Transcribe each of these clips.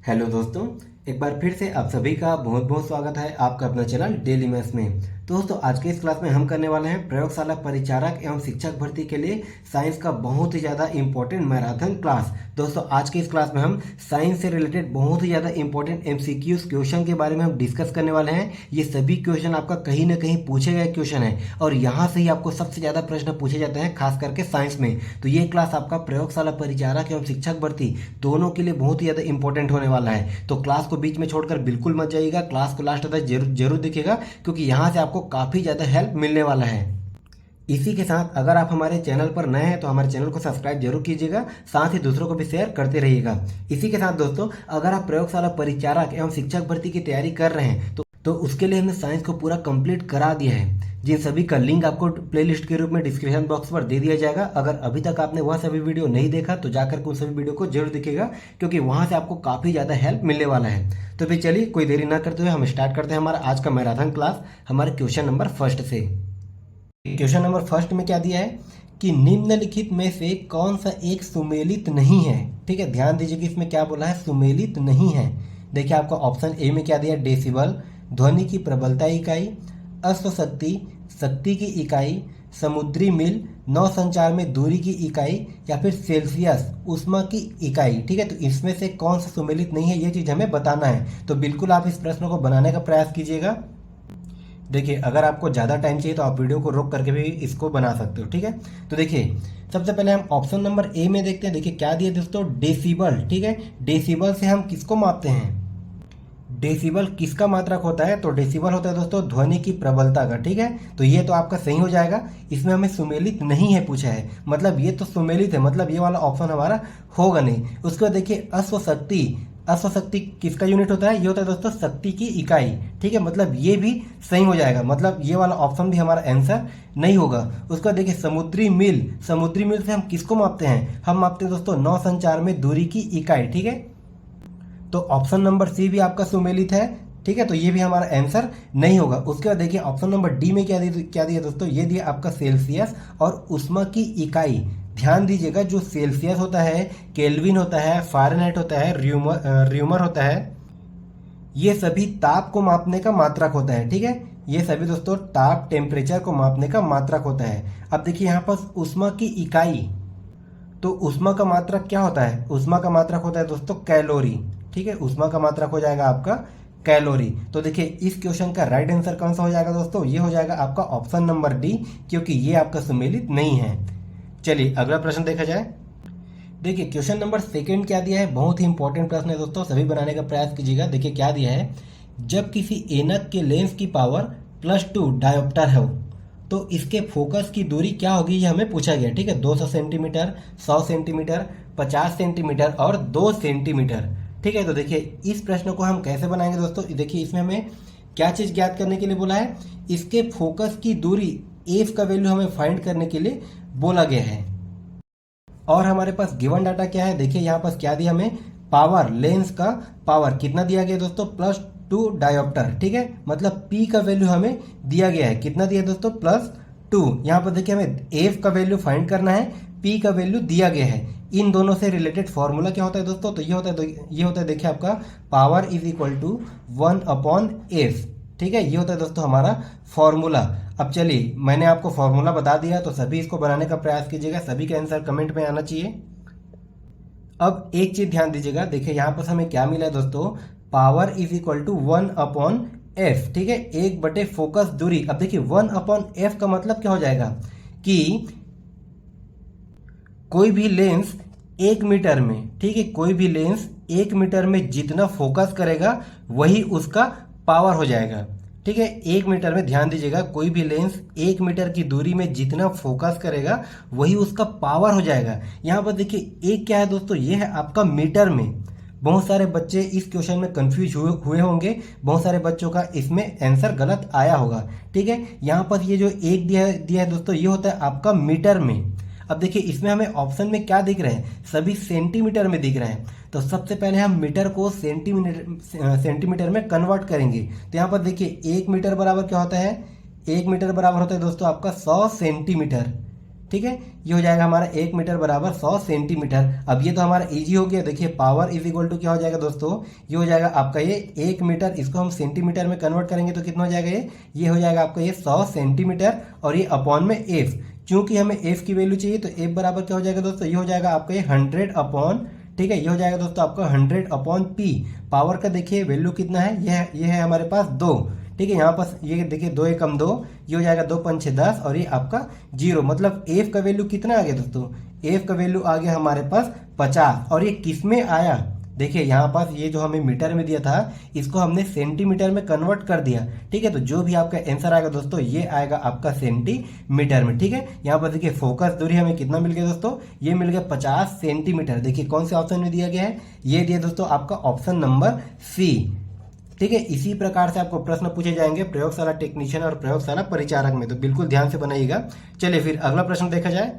Hello दोस्तों, एक बार फिर से आप सभी का बहुत बहुत स्वागत है आपका अपना चैनल डेली मैथ्स में। तो दोस्तों आज के इस क्लास में हम करने वाले हैं प्रयोगशाला परिचारक एवं शिक्षक भर्ती के लिए साइंस का बहुत ही ज़्यादा इंपॉर्टेंट मैराथन क्लास। दोस्तों आज के इस क्लास में हम साइंस से रिलेटेड बहुत ही ज़्यादा इंपॉर्टेंट एमसीक्यूज क्वेश्चन के बारे में हम डिस्कस करने वाले हैं। ये सभी क्वेश्चन आपका कहीं ना कहीं पूछे गए क्वेश्चन है और यहाँ से ही आपको सबसे ज़्यादा प्रश्न पूछे जाते हैं, खास करके साइंस में। तो ये क्लास आपका प्रयोगशाला परिचारक एवं शिक्षक भर्ती दोनों के लिए बहुत ही ज़्यादा इंपॉर्टेंट होने वाला है। तो क्लास को बीच में छोड़कर बिल्कुल मत जाइएगा, क्लास को लास्ट तक जरूर देखिएगा, क्योंकि यहाँ से आपको काफ़ी ज़्यादा हेल्प मिलने वाला है। इसी के साथ अगर आप हमारे चैनल पर नए हैं तो हमारे चैनल को सब्सक्राइब जरूर कीजिएगा, साथ ही दूसरों को भी शेयर करते रहिएगा। इसी के साथ दोस्तों अगर आप प्रयोगशाला परिचारक एवं शिक्षक भर्ती की तैयारी कर रहे हैं तो उसके लिए हमने साइंस को पूरा कंप्लीट करा दिया है, जिन सभी का लिंक आपको प्लेलिस्ट के रूप में डिस्क्रिप्शन बॉक्स पर दे दिया जाएगा। अगर अभी तक आपने वह सभी वीडियो नहीं देखा तो जाकर के उन सभी वीडियो को जरूर देखिएगा, क्योंकि वहां से आपको काफ़ी ज़्यादा हेल्प मिलने वाला है। तो फिर चलिए कोई देरी ना करते हुए हम स्टार्ट करते हैं हमारा आज का मैराथन क्लास हमारे क्वेश्चन नंबर फर्स्ट से। क्वेश्चन नंबर फर्स्ट में क्या दिया है कि निम्नलिखित में से कौन सा एक सुमेलित नहीं है। ठीक है, ध्यान दीजिए कि इसमें क्या बोला है, सुमेलित नहीं है। देखिए आपका ऑप्शन ए में क्या दिया, डेसिबल, ध्वनि की प्रबलता इकाई, अश्वशक्ति, शक्ति की इकाई, समुद्री मील, नौ संचार में दूरी की इकाई, या फिर सेल्सियस ऊष्मा की इकाई। ठीक है, तो इसमें से कौन सा सुमेलित नहीं है ये चीज़ हमें बताना है। तो बिल्कुल आप इस प्रश्न को बनाने का प्रयास कीजिएगा। देखिए अगर आपको ज़्यादा टाइम चाहिए तो आप वीडियो को रोक करके भी इसको बना सकते हो। ठीक है, तो देखिए सबसे पहले हम ऑप्शन नंबर ए में देखते हैं। देखिए क्या दिया दोस्तों, डेसिबल। ठीक है, डेसिबल से हम किसको मापते हैं, डेसिबल किसका मात्रक होता है, तो डेसिबल होता है दोस्तों ध्वनि की प्रबलता का। ठीक है, तो ये तो आपका सही हो जाएगा। इसमें हमें सुमेलित नहीं है पूछा है, मतलब ये तो सुमेलित है, मतलब ये वाला ऑप्शन हमारा होगा नहीं। उसके बाद देखिए अश्वशक्ति, अश्वशक्ति किसका यूनिट होता है, ये होता है दोस्तों शक्ति की इकाई। ठीक है, मतलब ये भी सही हो जाएगा, मतलब ये वाला ऑप्शन भी हमारा आंसर नहीं होगा। उसके बाद देखिए समुद्री मील, समुद्री मील से हम किसको मापते हैं, हम मापते हैं दोस्तों नौ संचार में दूरी की इकाई। ठीक है, तो ऑप्शन नंबर सी भी आपका सुमेलित है। ठीक है, तो ये भी हमारा आंसर नहीं होगा। उसके बाद देखिए ऑप्शन नंबर डी में क्या दिया दोस्तों, ये दिया आपका सेल्सियस और ऊष्मा की इकाई। ध्यान दीजिएगा जो सेल्सियस होता है, केल्विन होता है, फ़ारेनहाइट होता है, र्यूमर होता है, ये सभी ताप को मापने का मात्रक होता है। ठीक है, ये सभी दोस्तों ताप टेम्परेचर को मापने का मात्रक होता है। अब देखिए यहाँ पर ऊष्मा की इकाई, तो ऊष्मा का मात्रक क्या होता है, ऊष्मा का मात्रक होता है दोस्तों कैलोरी। ठीक है, ऊष्मा का मात्रक हो जाएगा आपका कैलोरी। तो देखिए इस क्वेश्चन का राइट आंसर कौन सा हो जाएगा दोस्तों, ये हो जाएगा आपका ऑप्शन नंबर डी, क्योंकि ये आपका सुमेलित नहीं है। चलिए अगला प्रश्न देखा जाए। देखिए क्वेश्चन नंबर सेकंड क्या दिया है, बहुत ही इंपॉर्टेंट प्रश्न है दोस्तों, सभी बनाने का प्रयास कीजिएगा। देखिए क्या दिया है, जब किसी ऐनक के लेंस की पावर +2 डायोप्टर हो तो इसके फोकस की दूरी क्या होगी, ये हमें पूछा गया। ठीक है, 200 सेंटीमीटर, 100 सेंटीमीटर, 50 सेंटीमीटर और 2 सेंटीमीटर। ठीक है, तो देखिए इस प्रश्न को हम कैसे बनाएंगे दोस्तों। देखिए इसमें हमें क्या चीज़ ज्ञात करने के लिए बोला है, इसके फोकस की दूरी एफ का वैल्यू हमें फाइंड करने के लिए बोला गया है। और हमारे पास गिवन डाटा क्या है, देखिए यहाँ पास क्या दिया हमें, पावर, लेंस का पावर कितना दिया गया दोस्तों, +2 डायोप्टर। ठीक है, मतलब P का वैल्यू हमें दिया गया है, कितना दिया दोस्तों, +2। यहाँ पर देखिए हमें F का वैल्यू फाइंड करना है, P का वैल्यू दिया गया है। इन दोनों से रिलेटेड फॉर्मूला क्या होता है दोस्तों, तो ये होता है देखिए आपका power is equal to 1/f। ठीक है, ये होता है दोस्तों हमारा फॉर्मूला। अब चलिए मैंने आपको फॉर्मूला बता दिया, तो सभी इसको बनाने का प्रयास कीजिएगा, सभी का आंसर कमेंट में आना चाहिए। अब एक चीज ध्यान दीजिएगा, देखिए यहाँ पर हमें क्या मिला है दोस्तों, power is equal to 1/f। ठीक है, 1 फोकस दूरी। अब देखिए 1/f का मतलब क्या हो जाएगा कि कोई भी लेंस 1 मीटर में, ठीक है, कोई भी लेंस 1 मीटर में जितना फोकस करेगा वही उसका पावर हो जाएगा। ठीक है, 1 मीटर में, ध्यान दीजिएगा, कोई भी लेंस 1 मीटर की दूरी में जितना फोकस करेगा वही उसका पावर हो जाएगा। यहाँ पर देखिए एक क्या है दोस्तों, ये है आपका मीटर में। बहुत सारे बच्चे इस क्वेश्चन में कंफ्यूज हुए होंगे, बहुत सारे बच्चों का इसमें आंसर गलत आया होगा। ठीक है, यहाँ पर ये जो एक दिया है दोस्तों, ये होता है आपका मीटर में। अब देखिए इसमें हमें ऑप्शन में क्या दिख रहे हैं, सभी सेंटीमीटर में दिख रहे हैं। तो सबसे पहले हम मीटर को सेंटीमीटर में कन्वर्ट करेंगे। तो यहाँ पर देखिए 1 मीटर बराबर क्या होता है, 1 मीटर बराबर होता है दोस्तों आपका 100 सेंटीमीटर। ठीक है, ये हो जाएगा हमारा 1 मीटर बराबर 100 सेंटीमीटर। अब ये तो हमारा इजी हो गया। देखिए पावर इज इक्वल टू क्या हो जाएगा दोस्तों, ये हो जाएगा आपका ये 1 मीटर, इसको हम सेंटीमीटर में कन्वर्ट करेंगे तो कितना हो जाएगा, ये हो जाएगा आपका ये 100 सेंटीमीटर और ये अपॉन में एफ, चूंकि हमें एफ की वैल्यू चाहिए तो एफ बराबर क्या हो जाएगा दोस्तों, ये हो जाएगा आपका ये 100 अपॉन, ठीक है, ये हो जाएगा दोस्तों आपका 100 अपॉन पी। पावर का देखिए वैल्यू कितना है, ये है हमारे पास 2, ठीक है, यहाँ पर ये देखिए 2 एकम 2, ये हो जाएगा 2 पंचे 10 और ये आपका 0, मतलब एफ का वैल्यू कितना आ गया दोस्तों, एफ का वैल्यू आ गया हमारे पास 50। और ये किस में आया, देखिए यहाँ पास ये जो हमें मीटर में दिया था इसको हमने सेंटीमीटर में कन्वर्ट कर दिया, ठीक है, तो जो भी आपका आंसर आएगा दोस्तों ये आएगा आपका सेंटीमीटर में, ठीक है। यहाँ पर देखिए फोकस दूरी हमें कितना मिल गया दोस्तों, ये मिल गया 50 सेंटीमीटर। देखिए कौन से ऑप्शन में दिया गया है, ये दिया दोस्तों आपका ऑप्शन नंबर सी, ठीक है। इसी प्रकार से आपको प्रश्न पूछे जाएंगे प्रयोगशाला टेक्नीशियन और प्रयोगशाला परिचारक में, तो बिल्कुल ध्यान से बनाइएगा। चलिए फिर अगला प्रश्न देखा जाए।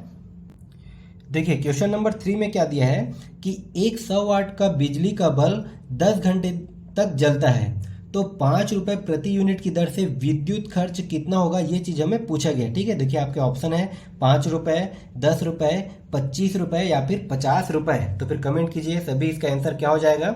देखिए क्वेश्चन नंबर 3 में क्या दिया है कि एक 100 वाट का बिजली का बल्ब 10 घंटे तक जलता है तो 5 रुपए प्रति यूनिट की दर से विद्युत खर्च कितना होगा, ये चीज हमें पूछा गया, ठीक है। देखिए आपके ऑप्शन है 5 रुपए, 10 रुपए, 25 रुपए या फिर 50 रुपए, तो फिर कमेंट कीजिए सभी इसका आंसर क्या हो जाएगा।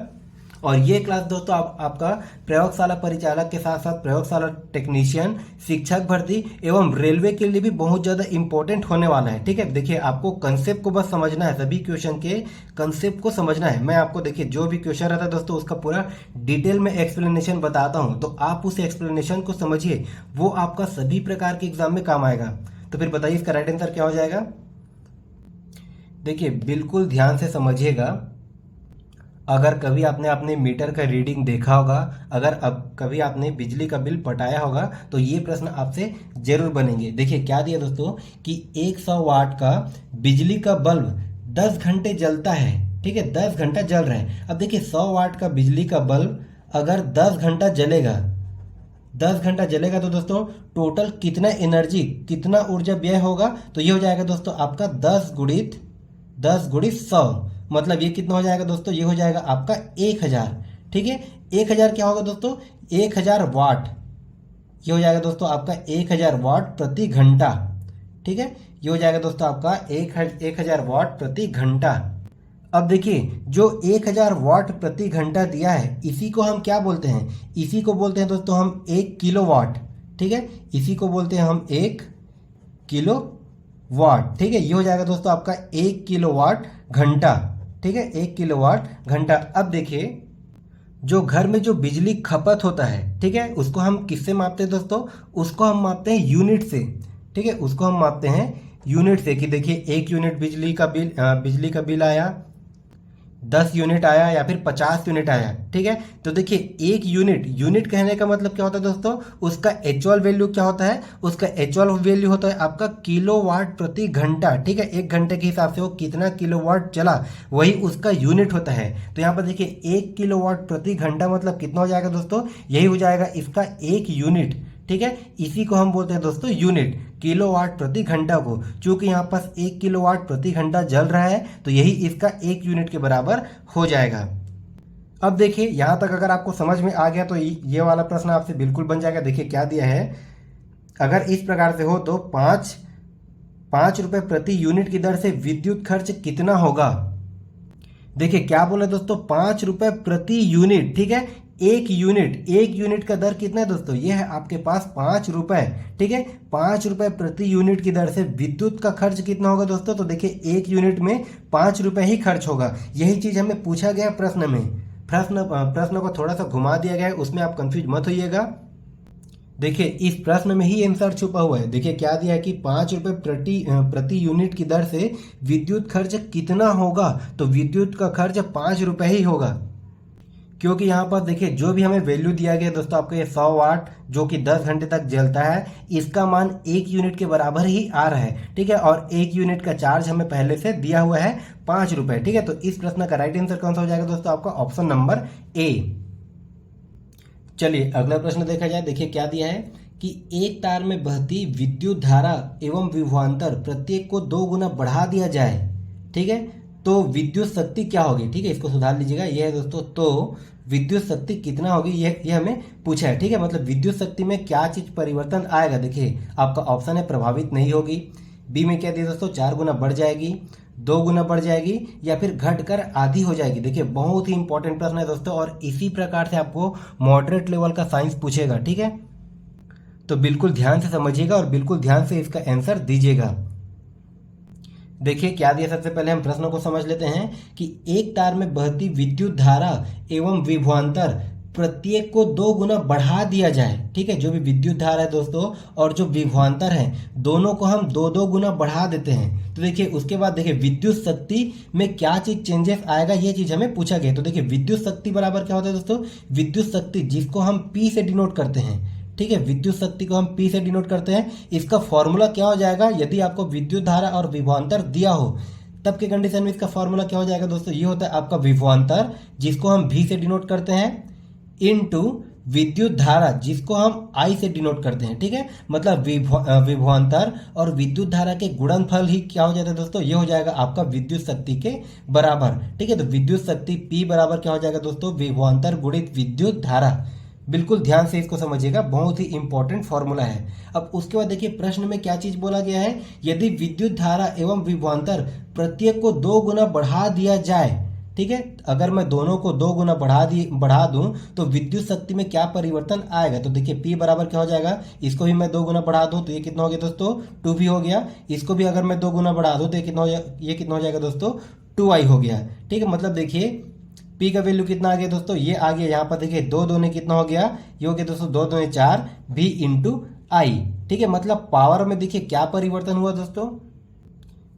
और ये क्लास दोस्तों आपका प्रयोगशाला परिचालक के साथ साथ प्रयोगशाला टेक्नीशियन, शिक्षक भर्ती एवं रेलवे के लिए भी बहुत ज़्यादा इंपॉर्टेंट होने वाला है, ठीक है। देखिए आपको कंसेप्ट को बस समझना है, सभी क्वेश्चन के कंसेप्ट को समझना है। मैं आपको देखिए जो भी क्वेश्चन रहता है दोस्तों उसका पूरा डिटेल में एक्सप्लेनेशन बताता हूँ, तो आप उस एक्सप्लेनेशन को समझिए, वो आपका सभी प्रकार के एग्जाम में काम आएगा। तो फिर बताइए इसका राइट आंसर क्या हो जाएगा। देखिए बिल्कुल ध्यान से समझिएगा। अगर कभी आपने अपने मीटर का रीडिंग देखा होगा, अगर अब कभी आपने बिजली का बिल पटाया होगा तो ये प्रश्न आपसे जरूर बनेंगे। देखिए क्या दिया दोस्तों कि 100 वाट का बिजली का बल्ब 10 घंटे जलता है, ठीक है, 10 घंटा जल रहा है। अब देखिए 100 वाट का बिजली का बल्ब अगर 10 घंटा जलेगा, 10 घंटा जलेगा तो दोस्तों टोटल कितना एनर्जी, कितना ऊर्जा व्यय होगा, तो ये हो जाएगा दोस्तों आपका 10 गुणित 100, मतलब ये कितना हो जाएगा दोस्तों, ये हो जाएगा आपका 1000, ठीक है। 1000 क्या होगा दोस्तों, 1000 वाट, ये हो जाएगा दोस्तों आपका 1000 वाट प्रति घंटा, ठीक है, ये हो जाएगा दोस्तों आपका 1000 वाट प्रति घंटा। अब देखिए जो 1000 वाट प्रति घंटा दिया है इसी को हम क्या बोलते हैं, इसी को बोलते हैं दोस्तों हम 1 किलोवाट, ठीक है, इसी को बोलते हैं हम 1 किलोवाट, ठीक है। ये हो जाएगा दोस्तों आपका 1 किलोवाट घंटा, ठीक है, 1 किलोवाट घंटा। अब देखिए जो घर में जो बिजली खपत होता है, ठीक है, उसको हम किससे मापते हैं दोस्तों, उसको हम मापते हैं यूनिट से, ठीक है, उसको हम मापते हैं यूनिट से। कि देखिए 1 यूनिट बिजली का बिल आया, 10 यूनिट आया या फिर 50 यूनिट आया, ठीक है। तो देखिए 1 यूनिट कहने का मतलब क्या होता है दोस्तों, उसका एक्चुअल वैल्यू क्या होता है, उसका एक्चुअल वैल्यू होता है आपका किलोवाट प्रति घंटा, ठीक है। 1 घंटे के हिसाब से वो कितना किलोवाट चला वही उसका यूनिट होता है। तो यहाँ पर देखिए 1 किलोवाट प्रति घंटा मतलब कितना हो जाएगा दोस्तों, यही हो जाएगा इसका 1 यूनिट, ठीक है। इसी को हम बोलते हैं दोस्तों यूनिट, किलोवाट प्रति घंटा को। चूंकि यहाँ पास 1 किलोवाट प्रति घंटा जल रहा है तो यही इसका 1 यूनिट के बराबर हो जाएगा। अब देखिए यहाँ तक अगर आपको समझ में आ गया तो ये वाला प्रश्न आपसे बिल्कुल बन जाएगा। देखिए क्या दिया है, अगर इस प्रकार से हो तो 5 रुपए प्रति यूनिट की दर से विद्युत खर्च कितना होगा। देखिए क्या बोले दोस्तों, 5 रुपए प्रति यूनिट, ठीक है। 1 यूनिट का दर कितना है दोस्तों, ये है आपके पास 5 रुपए, ठीक है। 5 रुपए प्रति यूनिट की दर से विद्युत का खर्च कितना होगा दोस्तों, तो देखिए 1 यूनिट में 5 रुपए ही खर्च होगा। यही चीज हमें पूछा गया प्रश्न में, प्रश्न को थोड़ा सा घुमा दिया गया है, उसमें आप कंफ्यूज मत होइएगा। देखिए इस प्रश्न में ही आंसर छुपा हुआ है। देखिए क्या दिया है कि 5 रुपए प्रति यूनिट की दर से विद्युत खर्च कितना होगा, तो विद्युत का खर्च 5 रुपए ही होगा। क्योंकि यहाँ पर देखिए जो भी हमें वैल्यू दिया गया दोस्तों आपका ये 100 वाट जो कि 10 घंटे तक जलता है, इसका मान 1 यूनिट के बराबर ही आ रहा है, ठीक है। और 1 यूनिट का चार्ज हमें पहले से दिया हुआ है 5 रुपए, ठीक है। तो इस प्रश्न का राइट आंसर कौन सा हो जाएगा दोस्तों, आपका ऑप्शन नंबर ए। चलिए अगला प्रश्न देखा जाए। देखिए क्या दिया है कि एक तार में बहती विद्युत धारा एवं विभवांतर प्रत्येक को 2 गुना बढ़ा दिया जाए, ठीक है, तो विद्युत शक्ति क्या होगी, ठीक है। इसको सुधार लीजिएगा, ये है दोस्तों, तो विद्युत शक्ति कितना होगी ये हमें पूछा है, ठीक है। मतलब विद्युत शक्ति में क्या चीज परिवर्तन आएगा। देखिए आपका ऑप्शन है प्रभावित नहीं होगी, बी में क्या दिया दोस्तों, 4 गुना बढ़ जाएगी, 2 गुना बढ़ जाएगी, या फिर घटकर आधी हो जाएगी। देखिए बहुत ही इंपॉर्टेंट प्रश्न है दोस्तों, और इसी प्रकार से आपको मॉडरेट लेवल का साइंस पूछेगा, ठीक है। तो बिल्कुल ध्यान से समझिएगा और बिल्कुल ध्यान से इसका आंसर दीजिएगा। देखिए क्या दिया, सबसे पहले हम प्रश्नों को समझ लेते हैं कि एक तार में बहती विद्युत धारा एवं विभवांतर प्रत्येक को 2 गुना बढ़ा दिया जाए, ठीक है। जो भी विद्युत धारा है दोस्तों और जो विभवांतर है, दोनों को हम 2-2 गुना बढ़ा देते हैं। तो देखिए उसके बाद देखिए विद्युत शक्ति में क्या चीज चेंजेस आएगा, ये चीज हमें पूछा गया। तो देखिए विद्युत शक्ति बराबर क्या होता है दोस्तों, विद्युत शक्ति जिसको हम P से डिनोट करते हैं, ठीक है। विद्युत शक्ति को हम P से डिनोट करते हैं। इसका फॉर्मूला क्या हो जाएगा, यदि आपको विद्युत धारा और विभवांतर दिया हो तब के कंडीशन में इसका फॉर्मूला क्या हो जाएगा दोस्तों, ये होता है आपका विभवांतर जिसको हम V से डिनोट करते हैं इनटू विद्युत धारा जिसको हम I से डिनोट करते हैं, ठीक है। मतलब विभवांतर और विद्युत धारा के गुणनफल ही क्या हो जाता है दोस्तों, ये हो जाएगा आपका विद्युत शक्ति के बराबर, ठीक है। तो विद्युत शक्ति P बराबर क्या हो जाएगा दोस्तों, विभवांतर गुणित विद्युत धारा। बिल्कुल ध्यान से इसको समझिएगा, बहुत ही इंपॉर्टेंट फॉर्मूला है। अब उसके बाद देखिए प्रश्न में क्या चीज बोला गया है, यदि विद्युत धारा एवं विभवांतर प्रत्येक को 2 गुना बढ़ा दिया जाए, ठीक है। अगर मैं दोनों को 2 गुना बढ़ा दूं तो विद्युत शक्ति में क्या परिवर्तन आएगा। तो देखिए P बराबर क्या हो जाएगा, इसको भी मैं 2 गुना बढ़ा दूं तो ये कितना हो गया दोस्तों, 2V हो गया। इसको भी अगर मैं 2 गुना बढ़ा दूं तो ये कितना हो जाएगा दोस्तों, 2I हो गया, ठीक है। मतलब देखिए P का वैल्यू कितना आ गया दोस्तों, ये आ गया। यहाँ पर देखिए 2 दूने कितना हो गया, ये हो गया दोस्तों 2 दूने 4 V इंटू I, ठीक है। मतलब पावर में देखिए क्या परिवर्तन हुआ दोस्तों,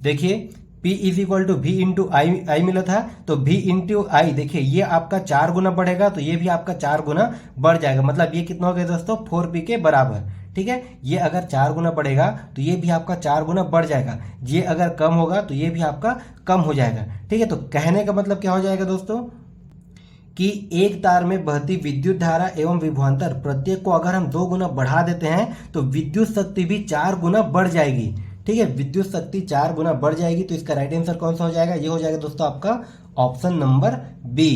देखिए P is equal to V into I मिला था, तो V इंटू आई देखिए ये आपका 4 गुना बढ़ेगा तो ये भी आपका 4 गुना बढ़ जाएगा। मतलब ये कितना हो गया दोस्तों, 4P के बराबर, ठीक है। ये अगर 4 गुना बढ़ेगा तो ये भी आपका 4 गुना बढ़ जाएगा, ये अगर कम होगा तो ये भी आपका कम हो जाएगा, ठीक है। तो कहने का मतलब क्या हो जाएगा दोस्तों कि एक तार में बहती विद्युत धारा एवं विभवांतर प्रत्येक को अगर हम 2 गुना बढ़ा देते हैं तो विद्युत शक्ति भी 4 गुना बढ़ जाएगी, ठीक है। विद्युत शक्ति 4 गुना बढ़ जाएगी। तो इसका राइट आंसर कौन सा हो जाएगा, ये हो जाएगा दोस्तों आपका ऑप्शन नंबर बी।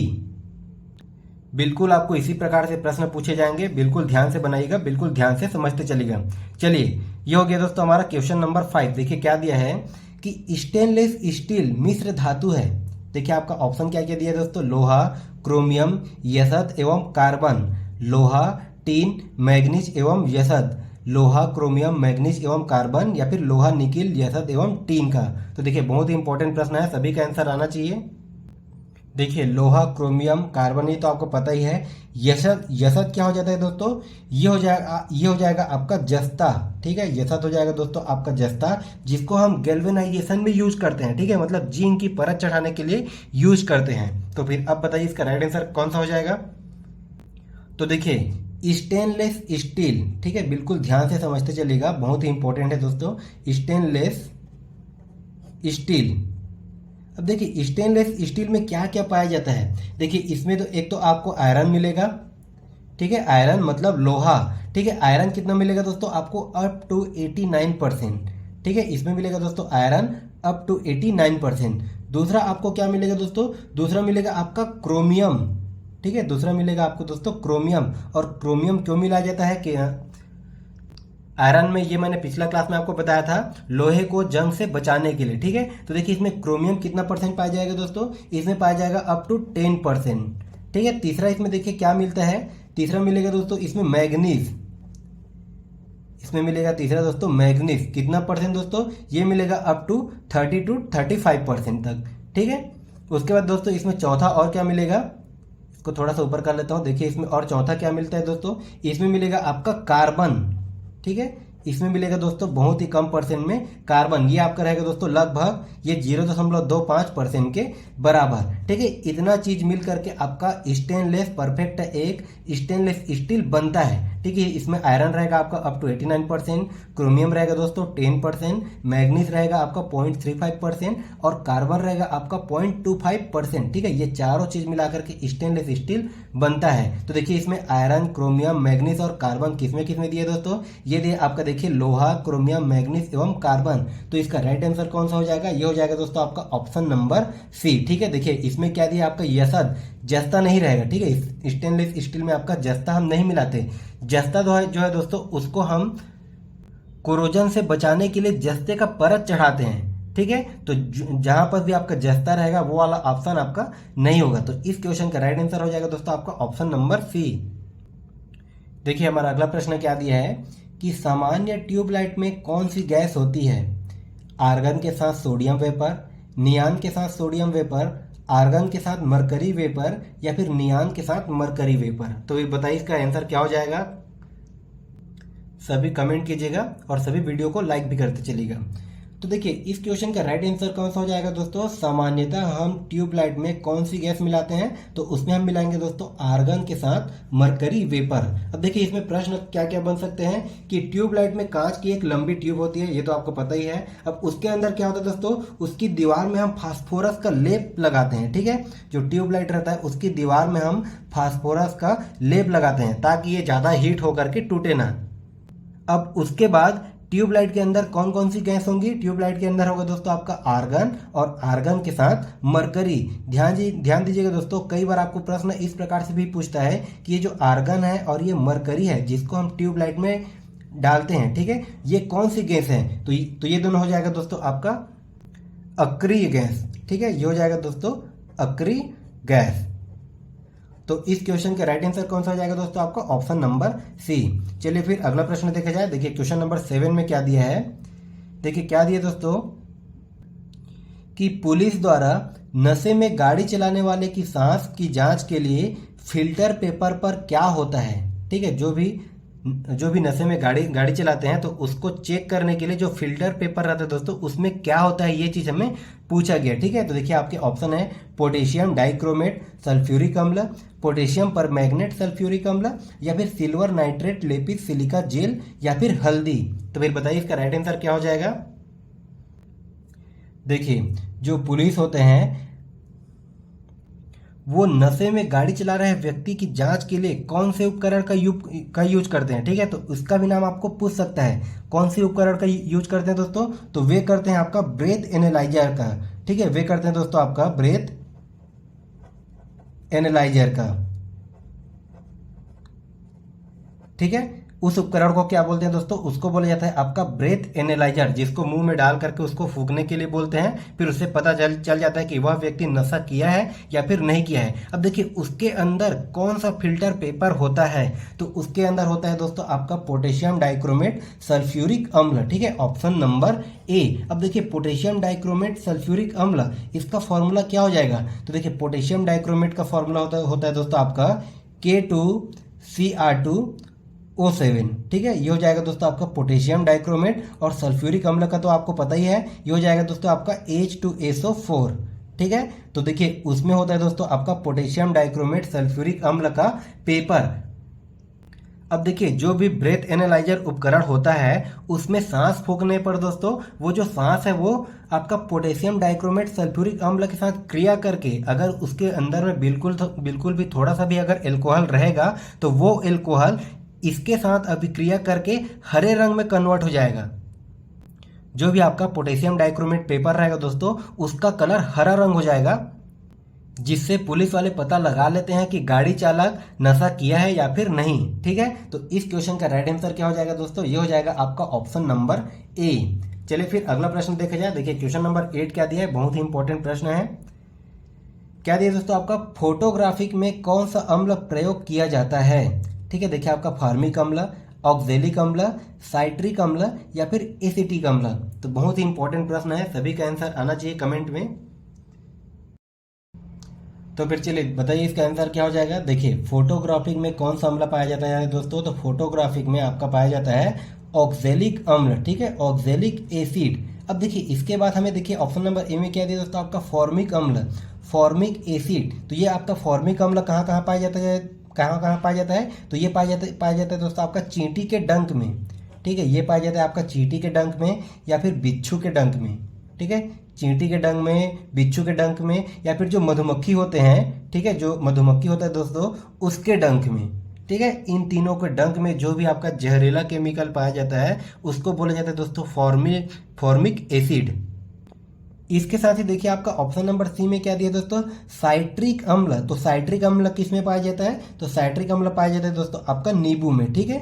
बिल्कुल आपको इसी प्रकार से प्रश्न पूछे जाएंगे, बिल्कुल ध्यान से बनाइएगा, बिल्कुल ध्यान से समझते चलिएगा। चलिए ये हो गया दोस्तों हमारा क्वेश्चन नंबर 5। देखिए क्या दिया है कि स्टेनलेस स्टील मिश्र धातु है। देखिए आपका ऑप्शन क्या क्या दिया है दोस्तों, लोहा, क्रोमियम, यशत एवं कार्बन। लोहा, टीन, मैग्नीज एवं यशत। लोहा, क्रोमियम, मैग्नीज एवं कार्बन, या फिर लोहा, निकिल, यशत एवं टीन का। तो देखिए बहुत ही इंपॉर्टेंट प्रश्न है, सभी का आंसर आना चाहिए। देखिए लोहा, क्रोमियम, कार्बन ये तो आपको पता ही है। यशत क्या हो जाता है दोस्तों, ये हो जाएगा आपका जस्ता, ठीक है। यशत हो जाएगा दोस्तों आपका जस्ता, जिसको हम गैल्वेनाइजेशन में यूज करते हैं, ठीक है। मतलब जिंक की परत चढ़ाने के लिए यूज करते हैं। तो फिर अब बताइए इसका राइट आंसर कौन सा हो जाएगा। तो देखिए स्टेनलेस स्टील, ठीक है, बिल्कुल ध्यान से समझते चलिएगा, बहुत ही इंपॉर्टेंट है दोस्तों। स्टेनलेस स्टील, अब देखिए स्टेनलेस स्टील में क्या क्या पाया जाता है। देखिए इसमें तो एक तो आपको आयरन मिलेगा, ठीक है। आयरन मतलब लोहा, ठीक है। आयरन कितना मिलेगा दोस्तों आपको, अप टू 89%, ठीक है। इसमें मिलेगा दोस्तों आयरन अप टू 89%। दूसरा आपको क्या मिलेगा दोस्तों, दूसरा मिलेगा आपका क्रोमियम, ठीक है। दूसरा मिलेगा आपको दोस्तों क्रोमियम। और क्रोमियम क्यों मिलाया जाता है कि आयरन में, ये मैंने पिछला क्लास में आपको बताया था, लोहे को जंग से बचाने के लिए, ठीक है। तो देखिए इसमें क्रोमियम कितना परसेंट पाया जाएगा दोस्तों, इसमें पाया जाएगा अप टू 10%, ठीक है। तीसरा इसमें देखिए क्या मिलता है, तीसरा मिलेगा दोस्तों इसमें मैग्नीज, इसमें मिलेगा तीसरा दोस्तों मैग्नीज। कितना परसेंट दोस्तों, ये मिलेगा अप टू 30 to 35% तक, ठीक है। उसके बाद दोस्तों इसमें चौथा और क्या मिलेगा, इसको थोड़ा सा ऊपर कर लेता हूं। देखिए इसमें और चौथा क्या मिलता है दोस्तों, इसमें मिलेगा आपका कार्बन, ठीक है। इसमें मिलेगा दोस्तों बहुत ही कम परसेंट में कार्बन, ये आपका रहेगा दोस्तों लगभग ये 0.25% के बराबर, ठीक है। इतना चीज मिल करके आपका स्टेनलेस परफेक्ट एक स्टेनलेस स्टील बनता है, ठीक है। इसमें आयरन रहेगा आपका अप टू 89%, क्रोमियम रहेगा दोस्तों 10%, मैग्नीज रहेगा आपका 0.35% और कार्बन रहेगा आपका 0.25%, ठीक है। ये चारों चीज मिलाकर के स्टेनलेस स्टील बनता है। तो देखिए इसमें आयरन, क्रोमियम, मैग्नीज और कार्बन किसमें किसमें दिए दोस्तों, ये दिए आपका देखिए लोहा, क्रोमियम, मैग्नीज एवं कार्बन। तो इसका राइट आंसर कौन सा हो जाएगा, ये हो जाएगा दोस्तों आपका ऑप्शन नंबर सी, ठीक है। देखिए इसमें क्या दिया आपका यशत, जस्ता नहीं रहेगा, ठीक है। स्टेनलेस स्टील में आपका जस्ता हम नहीं मिलाते। जस्ता जो है दोस्तों उसको हम कोरोजन से बचाने के लिए जस्ते का परत चढ़ाते हैं। ठीक है, तो जहां पर भी आपका जस्ता रहेगा वो वाला ऑप्शन आपका नहीं होगा। तो इस क्वेश्चन का राइट आंसर हो जाएगा दोस्तों आपका ऑप्शन नंबर सी। देखिए हमारा अगला प्रश्न क्या दिया है कि सामान्य ट्यूबलाइट में कौन सी गैस होती है? आर्गन के साथ सोडियम वेपर, नियान के साथ सोडियम वेपर, आर्गन के साथ मरकरी वेपर, या फिर नियान के साथ मरकरी वेपर। तो ये बताइए इसका आंसर क्या हो जाएगा। सभी कमेंट कीजिएगा और सभी वीडियो को लाइक भी करते चलिएगा। तो देखिए इस क्वेश्चन का राइट आंसर कौन सा हो जाएगा दोस्तों। सामान्यतः हम ट्यूबलाइट में कौन सी गैस मिलाते हैं, तो उसमें हम मिलाएंगे दोस्तों आर्गन के साथ मरकरी वेपर। अब देखिए इसमें प्रश्न क्या क्या बन सकते हैं कि ट्यूबलाइट में कांच की एक लंबी ट्यूब होती है, ये तो आपको पता ही है। अब उसके अंदर क्या होता है दोस्तों, उसकी दीवार में हम फास्फोरस का लेप लगाते हैं। ठीक है, जो ट्यूबलाइट रहता है उसकी दीवार में हम फास्फोरस का लेप लगाते हैं ताकि ये ज्यादा हीट होकर के टूटे ना। अब उसके बाद ट्यूबलाइट के अंदर कौन कौन सी गैस होंगी। ट्यूबलाइट के अंदर होगा दोस्तों आपका आर्गन और आर्गन के साथ मरकरी। ध्यान दीजिएगा दोस्तों, कई बार आपको प्रश्न इस प्रकार से भी पूछता है कि ये जो आर्गन है और ये मरकरी है जिसको हम ट्यूबलाइट में डालते हैं, ठीक है, ये कौन सी गैस है। तो ये दोनों हो जाएगा दोस्तों आपका अक्रिय गैस। ठीक है, ये हो जाएगा दोस्तों अक्रिय गैस। तो इस क्वेश्चन का राइट आंसर कौन सा हो जाएगा दोस्तों आपका ऑप्शन नंबर सी। चलिए फिर अगला प्रश्न देखा जाए। देखिए क्वेश्चन नंबर 7 में क्या दिया है। देखिए क्या दिया दोस्तों कि पुलिस द्वारा नशे में गाड़ी चलाने वाले की सांस की जांच के लिए फिल्टर पेपर पर क्या होता है। ठीक है, जो भी नशे में गाड़ी चलाते हैं तो उसको चेक करने के लिए जो फिल्टर पेपर रहता है दोस्तों उसमें क्या होता है, ये चीज हमें पूछा गया। ठीक है, तो देखिए आपके ऑप्शन है पोटेशियम डाइक्रोमेट सल्फ्यूरिक अम्ल, पोटेशियम परमैंगनेट सल्फ्यूरिक अम्ल, या फिर silver nitrate lapis silica gel, या फिर हल्दी। तो फिर बताइए इसका राइट आंसर क्या हो जाएगा। देखिए जो पुलिस होते हैं वो नशे में गाड़ी चला रहे व्यक्ति की जांच के लिए कौन से उपकरण का यूज करते हैं। ठीक है, तो उसका भी नाम आपको पूछ सकता है। कौन सी उपकरण का यूज करते हैं दोस्तों, तो वे करते हैं आपका ब्रेथ एनालाइजर का। ठीक है, वे करते हैं दोस्तों आपका ब्रेथ एनालाइजर का। ठीक है, उस उपकरण को क्या बोलते हैं दोस्तों, उसको बोला जाता है आपका ब्रेथ एनालाइजर, जिसको मुंह में डाल करके उसको फूंकने के लिए बोलते हैं। फिर उससे पता चल जाता है कि वह व्यक्ति नशा किया है या फिर नहीं किया है। अब देखिए उसके अंदर कौन सा फिल्टर पेपर होता है, तो उसके अंदर होता है दोस्तों आपका पोटेशियम डाइक्रोमेट सल्फ्यूरिक अम्ल। ठीक है, ऑप्शन नंबर ए। अब देखिए पोटेशियम डाइक्रोमेट सल्फ्यूरिक अम्ल, इसका फॉर्मूला क्या हो जाएगा। तो देखिए पोटेशियम डाइक्रोमेट का फॉर्मूला होता है दोस्तों आपका K2Cr2O7। ठीक है, ये हो जाएगा दोस्तों आपका पोटेशियम डाइक्रोमेट। और सल्फ्यूरिक अम्ल का तो आपको पता ही है, ये हो जाएगा दोस्तों आपका H2SO4। ठीक है, तो देखिए उसमें होता है दोस्तों आपका पोटेशियम डाइक्रोमेट सल्फ्यूरिक अम्ल का पेपर। अब देखिए जो भी ब्रेथ एनालाइजर उपकरण होता है उसमें सांस फूंकने पर दोस्तों वो जो सांस है वो आपका पोटेशियम डाइक्रोमेट सल्फ्यूरिक अम्ल के साथ क्रिया करके अगर उसके अंदर में बिल्कुल भी थोड़ा सा भी अगर एल्कोहल रहेगा तो वो एल्कोहल इसके साथ अभिक्रिया करके हरे रंग में कन्वर्ट हो जाएगा। जो भी आपका पोटेशियम डाइक्रोमेट पेपर रहेगा दोस्तों उसका कलर हरा रंग हो जाएगा, जिससे पुलिस वाले पता लगा लेते हैं कि गाड़ी चालक नशा किया है या फिर नहीं। ठीक है, तो इस क्वेश्चन का राइट आंसर क्या हो जाएगा दोस्तों, ये हो जाएगा आपका ऑप्शन नंबर ए। चलिए फिर अगला प्रश्न देखा जाए। देखिए क्वेश्चन नंबर 8 क्या दिया है, बहुत ही इंपॉर्टेंट प्रश्न है। क्या दिया दोस्तों आपका फोटोग्राफिक में कौन सा अम्ल प्रयोग किया जाता है। ठीक है, देखिए आपका फार्मिक अम्ल, ऑक्जेलिक अम्ल, साइट्रिक अम्ल, या फिर एसिटिक अम्ल। तो बहुत ही इंपॉर्टेंट प्रश्न है, सभी का आंसर आना चाहिए कमेंट में। तो फिर चलिए बताइए इसका आंसर क्या हो जाएगा। देखिए फोटोग्राफिक में कौन सा अम्ल पाया जाता है दोस्तों, तो फोटोग्राफिक में आपका पाया जाता है ऑक्जेलिक अम्ल। ठीक है, ऑक्जेलिक एसिड। अब देखिए इसके बाद हमें देखिए ऑप्शन नंबर ए में क्या दिया दोस्तों आपका फॉर्मिक अम्ल, फॉर्मिक एसिड। तो ये आपका फॉर्मिक अम्ल कहाँ कहाँ पाया जाता है, कहाँ पाया जाता है, तो ये पाया जाता है दोस्तों आपका चींटी के डंक में। ठीक है, ये पाया जाता है आपका चींटी के डंक में या फिर बिच्छू के डंक में। ठीक है, चींटी के डंक में, बिच्छू के डंक में, या फिर जो मधुमक्खी होते हैं, ठीक है, जो मधुमक्खी होता है दोस्तों उसके डंक में। ठीक है, इन तीनों के डंक में जो भी आपका जहरीला केमिकल पाया जाता है उसको बोला जाता है दोस्तों फॉर्मिक एसिड। इसके साथ ही देखिए आपका ऑप्शन नंबर सी में क्या दिया दोस्तों, साइट्रिक अम्ल। तो साइट्रिक अम्ल किस में पाया जाता है, तो साइट्रिक अम्ल पाया जाता है दोस्तों आपका नींबू में। ठीक है,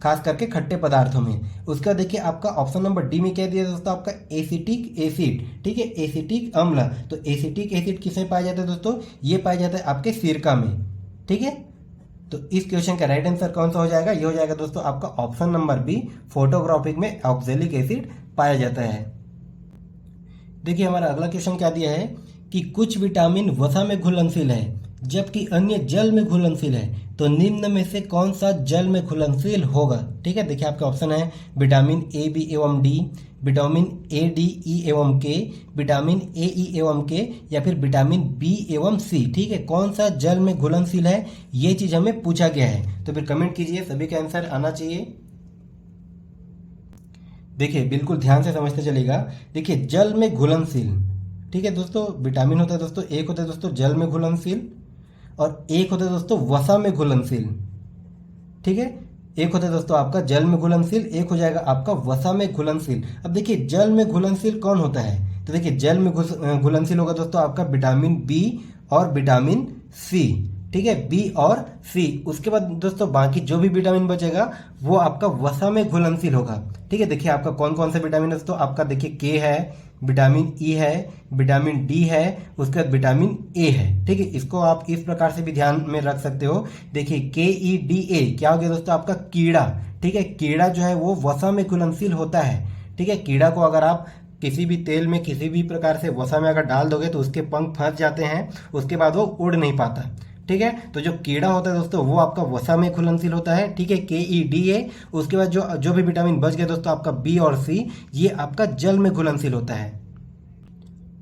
खास करके खट्टे पदार्थों में। उसका देखिए आपका ऑप्शन नंबर डी में क्या दिया दोस्तों, आपका एसिटिक एसिड, ठीक है, एसिटिक अम्ल। तो एसिटिक एसिड किसमें पाया जाता है दोस्तों, ये पाया जाता है आपके सिरका में, ठीक है। तो इस क्वेश्चन का राइट आंसर कौन सा हो जाएगा, ये हो जाएगा दोस्तों आपका ऑप्शन नंबर बी, फोटोग्राफिक में ऑक्जेलिक एसिड पाया जाता है। देखिए हमारा अगला क्वेश्चन क्या दिया है कि कुछ विटामिन वसा में घुलनशील है जबकि अन्य जल में घुलनशील है, तो निम्न में से कौन सा जल में घुलनशील होगा, ठीक है। देखिए आपके ऑप्शन है विटामिन ए बी एवं D, vitamin A D E एवं के, विटामिन ए ई एवं के, या फिर विटामिन बी एवं सी, ठीक है। कौन सा जल में घुलनशील है, ये चीज हमें पूछा गया है। तो फिर कमेंट कीजिए, सभी का आंसर आना चाहिए। देखिए बिल्कुल ध्यान से समझते चलेगा। देखिए जल में घुलनशील, ठीक है दोस्तों, विटामिन होता है दोस्तों, एक होता है दोस्तों जल में घुलनशील और एक होता है दोस्तों वसा में घुलनशील, ठीक है। एक होता है दोस्तों आपका जल में घुलनशील, एक हो जाएगा आपका वसा में घुलनशील। अब देखिए जल में घुलनशील कौन होता है, तो देखिए जल में घुलनशील होगा दोस्तों आपका विटामिन बी और विटामिन सी, ठीक है, बी और सी। उसके बाद दोस्तों बाकी जो भी विटामिन बचेगा वो आपका वसा में घुलनशील होगा, ठीक है। देखिए आपका कौन कौन से विटामिन है दोस्तों, आपका देखिए के है, विटामिन ई है, विटामिन डी है, उसके बाद विटामिन ए है, ठीक है। इसको आप इस प्रकार से भी ध्यान में रख सकते हो। देखिए के ई डी ए क्या हो गया दोस्तों, आपका कीड़ा, ठीक है। कीड़ा जो है वो वसा में घुलनशील होता है, ठीक है। कीड़ा को अगर आप किसी भी तेल में किसी भी प्रकार से वसा में अगर डाल दोगे तो उसके पंख फंस जाते हैं, उसके बाद वो उड़ नहीं पाता, ठीक है। तो जो कीड़ा होता है दोस्तों वो आपका वसा में घुलनशील होता है, ठीक है, के ई डी ए। उसके बाद जो भी विटामिन बच गए दोस्तों आपका बी और सी, ये आपका जल में घुलनशील होता है।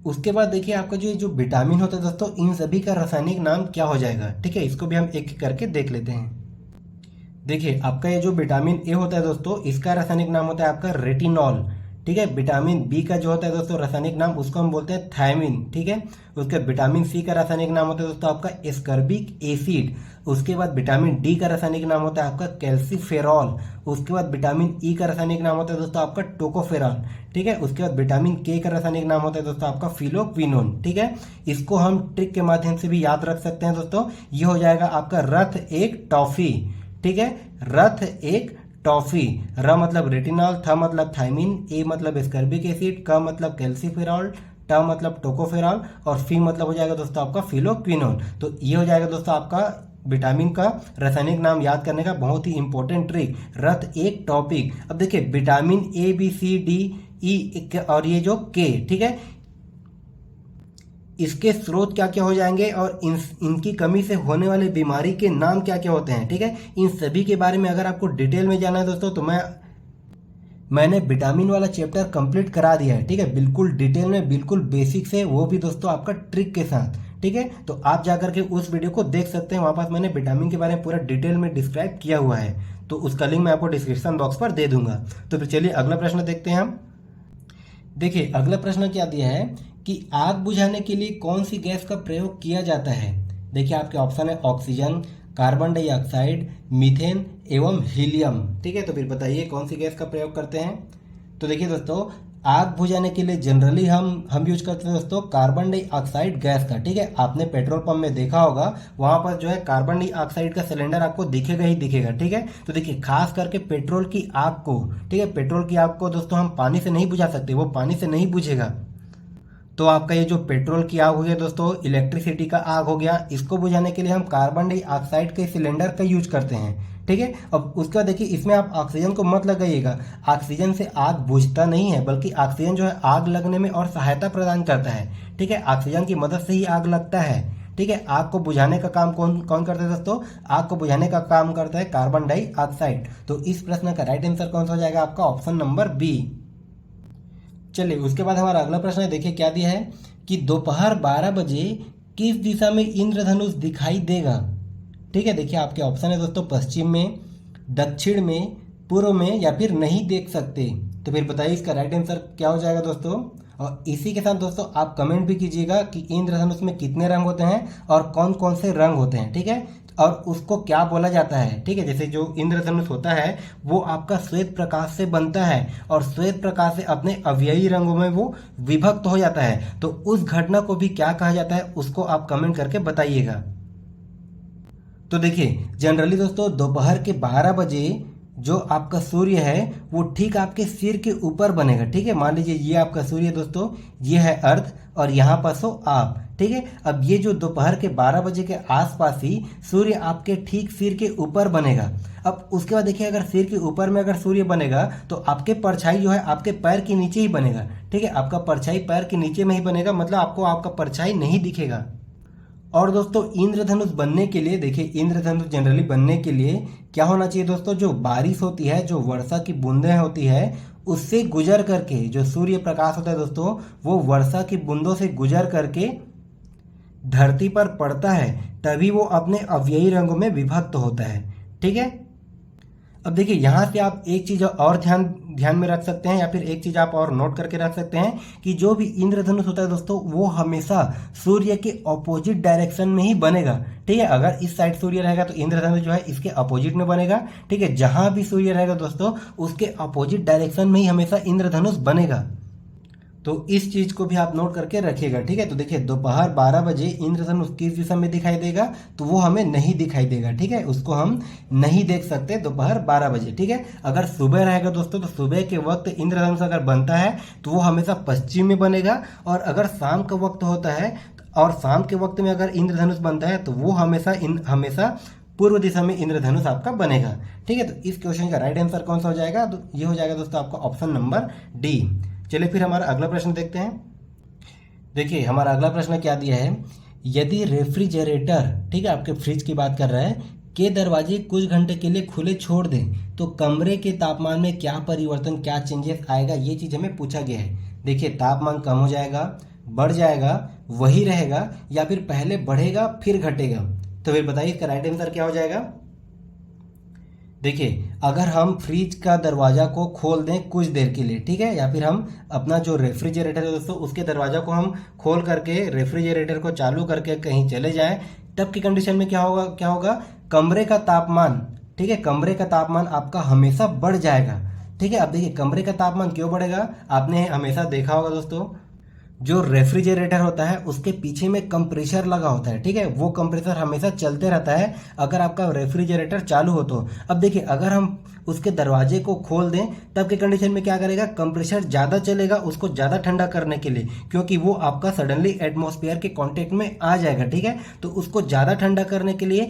उसके बाद देखिए आपका जो विटामिन होता है दोस्तों, इन सभी का रासायनिक नाम क्या हो जाएगा, ठीक है। इसको भी हम एक एक करके देख लेते हैं। देखिए आपका ये जो विटामिन ए होता है दोस्तों, इसका रासायनिक नाम होता है आपका रेटिनॉल, ठीक है। विटामिन बी का जो होता है दोस्तों रासायनिक नाम, उसको हम बोलते हैं थायमिन, ठीक है। उसके विटामिन सी का रासायनिक नाम होता है दोस्तों आपका एस्कर्बिक एसिड। उसके बाद विटामिन डी का रासायनिक नाम होता है आपका कैल्सीफेरॉल। उसके बाद विटामिन ई का रासायनिक नाम होता है दोस्तों आपका टोकोफेरॉल, ठीक है। उसके बाद विटामिन के का रासायनिक नाम होता है दोस्तों आपका फिलोक्विनोन, ठीक है। इसको हम ट्रिक के माध्यम से भी याद रख सकते हैं दोस्तों। ये हो जाएगा आपका रथ एक टॉफी, ठीक है, रथ एक टॉफी। र मतलब रेटिनॉल, थ मतलब थायमिन, ए मतलब एस्कर्बिक एसिड, क मतलब कैल्सीफेरॉल, ट मतलब टोकोफेरॉल और फी मतलब हो जाएगा दोस्तों आपका फिलोक्विनोन। तो ये हो जाएगा दोस्तों आपका विटामिन का रासायनिक नाम याद करने का बहुत ही इंपॉर्टेंट ट्रिक, रथ एक टॉपिक। अब देखिए vitamin A B C D E और ये जो के, ठीक है, इसके स्रोत क्या क्या हो जाएंगे और इनकी कमी से होने वाली बीमारी के नाम क्या क्या होते हैं, ठीक है। इन सभी के बारे में अगर आपको डिटेल में जाना है दोस्तों तो मैंने विटामिन वाला चैप्टर कंप्लीट करा दिया है, ठीक है, बिल्कुल डिटेल में, बिल्कुल बेसिक से, वो भी दोस्तों आपका ट्रिक के साथ, ठीक है। तो आप जाकर के उस वीडियो को देख सकते हैं, वहां पास मैंने विटामिन के बारे में पूरा डिटेल में डिस्क्राइब किया हुआ है। तो उसका लिंक मैं आपको डिस्क्रिप्शन बॉक्स पर दे दूंगा। तो फिर चलिए अगला प्रश्न देखते हैं हम। देखिए अगला प्रश्न क्या दिया है कि आग बुझाने के लिए कौन सी गैस का प्रयोग किया जाता है। देखिए आपके ऑप्शन है ऑक्सीजन, कार्बन डाइऑक्साइड, मीथेन एवं हीलियम, ठीक है। तो फिर बताइए कौन सी गैस का प्रयोग करते हैं। तो देखिए दोस्तों आग बुझाने के लिए जनरली हम यूज करते हैं दोस्तों कार्बन डाइऑक्साइड गैस का, ठीक है। आपने पेट्रोल पंप में देखा होगा, वहां पर जो है कार्बन डाइऑक्साइड का सिलेंडर आपको दिखेगा ही दिखेगा, ठीक है। तो देखिए खास करके पेट्रोल की आग को, ठीक है, पेट्रोल की आग को दोस्तों हम पानी से नहीं बुझा सकते, वो पानी से नहीं बुझेगा। तो आपका ये जो पेट्रोल की आग हो गया दोस्तों, इलेक्ट्रिसिटी का आग हो गया, इसको बुझाने के लिए हम कार्बन डाइऑक्साइड के सिलेंडर का यूज करते हैं, ठीक है। अब उसके बाद देखिए इसमें आप ऑक्सीजन को मत लगाइएगा, ऑक्सीजन से आग बुझता नहीं है, बल्कि ऑक्सीजन जो है आग लगने में और सहायता प्रदान करता है, ठीक है। ऑक्सीजन की मदद से ही आग लगता है, ठीक है। आग को बुझाने का काम कौन कौन करता है दोस्तों, आग को बुझाने का काम करता है कार्बन डाइऑक्साइड। तो इस प्रश्न का राइट आंसर कौन सा हो जाएगा, आपका ऑप्शन नंबर बी। चलिए उसके बाद हमारा अगला प्रश्न है, देखिए क्या दिया है कि दोपहर 12 बजे किस दिशा में इंद्रधनुष दिखाई देगा, ठीक है। देखिए आपके ऑप्शन है दोस्तों पश्चिम में, दक्षिण में, पूर्व में या फिर नहीं देख सकते। तो फिर बताइए इसका राइट आंसर क्या हो जाएगा दोस्तों। और इसी के साथ दोस्तों आप कमेंट भी कीजिएगा कि इंद्रधनुष में कितने रंग होते हैं और कौन कौन से रंग होते हैं, ठीक है, और उसको क्या बोला जाता है, ठीक है। जैसे जो इंद्रधनुष होता है वो आपका श्वेत प्रकाश से बनता है और श्वेत प्रकाश से अपने अवयवी रंगों में वो विभक्त हो जाता है। तो उस घटना को भी क्या कहा जाता है उसको आप कमेंट करके बताइएगा। तो देखिए जनरली दोस्तों दोपहर के 12 बजे जो आपका सूर्य है वो ठीक आपके सिर के ऊपर बनेगा। ठीक है, मान लीजिए ये आपका सूर्य है दोस्तों, ये है अर्थ और यहाँ पर सो आप। ठीक है, अब ये जो दोपहर के 12 बजे के आसपास ही सूर्य आपके ठीक सिर के ऊपर बनेगा। अब उसके बाद देखिए, अगर सिर के ऊपर में अगर सूर्य बनेगा तो आपके परछाई जो है आपके पैर के नीचे ही बनेगा। ठीक है, आपका परछाई पैर के नीचे में ही बनेगा, मतलब आपको आपका परछाई नहीं दिखेगा। और दोस्तों इंद्रधनुष बनने के लिए, देखिए इंद्रधनुष जनरली बनने के लिए क्या होना चाहिए दोस्तों, जो बारिश होती है, जो वर्षा की बूंदें होती है, उससे गुजर करके जो सूर्य प्रकाश होता है दोस्तों, वो वर्षा की बूंदों से गुजर करके धरती पर पड़ता है, तभी वो अपने अवयवी रंगों में विभक्त होता है। ठीक है, अब देखिए यहाँ से आप एक चीज और ध्यान में रख सकते हैं, या फिर एक चीज आप और नोट करके रख सकते हैं कि जो भी इंद्रधनुष होता है दोस्तों, वो हमेशा सूर्य के ऑपोजिट डायरेक्शन में ही बनेगा। ठीक है, अगर इस साइड सूर्य रहेगा तो इंद्रधनुष जो है इसके अपोजिट में बनेगा। ठीक है, जहां भी सूर्य रहेगा दोस्तों, उसके अपोजिट डायरेक्शन में ही हमेशा इंद्रधनुष बनेगा। तो इस चीज को भी आप नोट करके रखिएगा। ठीक है, तो देखिए दोपहर 12 बजे इंद्रधनुष किस दिशा में दिखाई देगा, तो वो हमें नहीं दिखाई देगा। ठीक है, उसको हम नहीं देख सकते दोपहर 12 बजे। ठीक है, अगर सुबह रहेगा दोस्तों, तो सुबह के वक्त इंद्रधनुष अगर बनता है तो वो हमेशा पश्चिम में बनेगा, और अगर शाम का वक्त होता है और शाम के वक्त में अगर इंद्रधनुष बनता है तो वो हमेशा पूर्व दिशा में इंद्रधनुष आपका बनेगा। ठीक है, तो इस क्वेश्चन का राइट आंसर कौन सा हो जाएगा, तो ये हो जाएगा दोस्तों आपका ऑप्शन नंबर डी। चलिए फिर हमारा अगला प्रश्न देखते हैं। देखिए हमारा अगला प्रश्न क्या दिया है, यदि रेफ्रिजरेटर, ठीक है आपके फ्रिज की बात कर रहा है, के दरवाजे कुछ घंटे के लिए खुले छोड़ दें तो कमरे के तापमान में क्या परिवर्तन, क्या चेंजेस आएगा, ये चीज़ हमें पूछा गया है। देखिए तापमान कम हो जाएगा, बढ़ जाएगा, वही रहेगा, या फिर पहले बढ़ेगा फिर घटेगा। तो फिर बताइए इसका राइट आंसर क्या हो जाएगा। देखिए अगर हम फ्रिज का दरवाज़ा को खोल दें कुछ देर के लिए, ठीक है, या फिर हम अपना जो रेफ्रिजरेटर है दोस्तों उसके दरवाज़ा को हम खोल करके रेफ्रिजरेटर को चालू करके कहीं चले जाएं, तब की कंडीशन में क्या होगा, कमरे का तापमान, ठीक है, कमरे का तापमान आपका हमेशा बढ़ जाएगा। ठीक है, अब देखिए कमरे का तापमान क्यों बढ़ेगा, आपने हमेशा देखा होगा दोस्तों, जो रेफ्रिजरेटर होता है उसके पीछे में कंप्रेसर लगा होता है। ठीक है, वो कंप्रेसर हमेशा चलते रहता है अगर आपका रेफ्रिजरेटर चालू हो तो। अब देखिए अगर हम उसके दरवाजे को खोल दें तब के कंडीशन में क्या करेगा, कंप्रेसर ज़्यादा चलेगा उसको ज़्यादा ठंडा करने के लिए, क्योंकि वो आपका सडनली एटमॉस्फेयर के कॉन्टेक्ट में आ जाएगा। ठीक है, तो उसको ज़्यादा ठंडा करने के लिए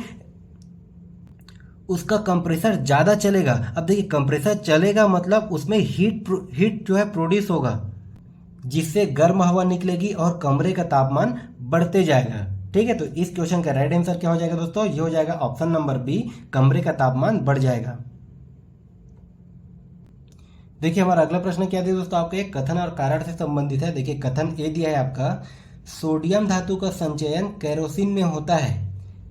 उसका कंप्रेसर ज़्यादा चलेगा। अब देखिए कंप्रेसर चलेगा मतलब उसमें हीट जो है प्रोड्यूस होगा, जिससे गर्म हवा निकलेगी और कमरे का तापमान बढ़ते जाएगा। ठीक है, तो इस क्वेश्चन का राइट आंसर क्या हो जाएगा दोस्तों, ये हो जाएगा ऑप्शन नंबर बी, कमरे का तापमान बढ़ जाएगा। देखिए हमारा अगला प्रश्न क्या दिया दोस्तों, आपका एक कथन और कारण से संबंधित है। देखिए कथन ए दिया है आपका, सोडियम धातु का संचयन केरोसिन में होता है।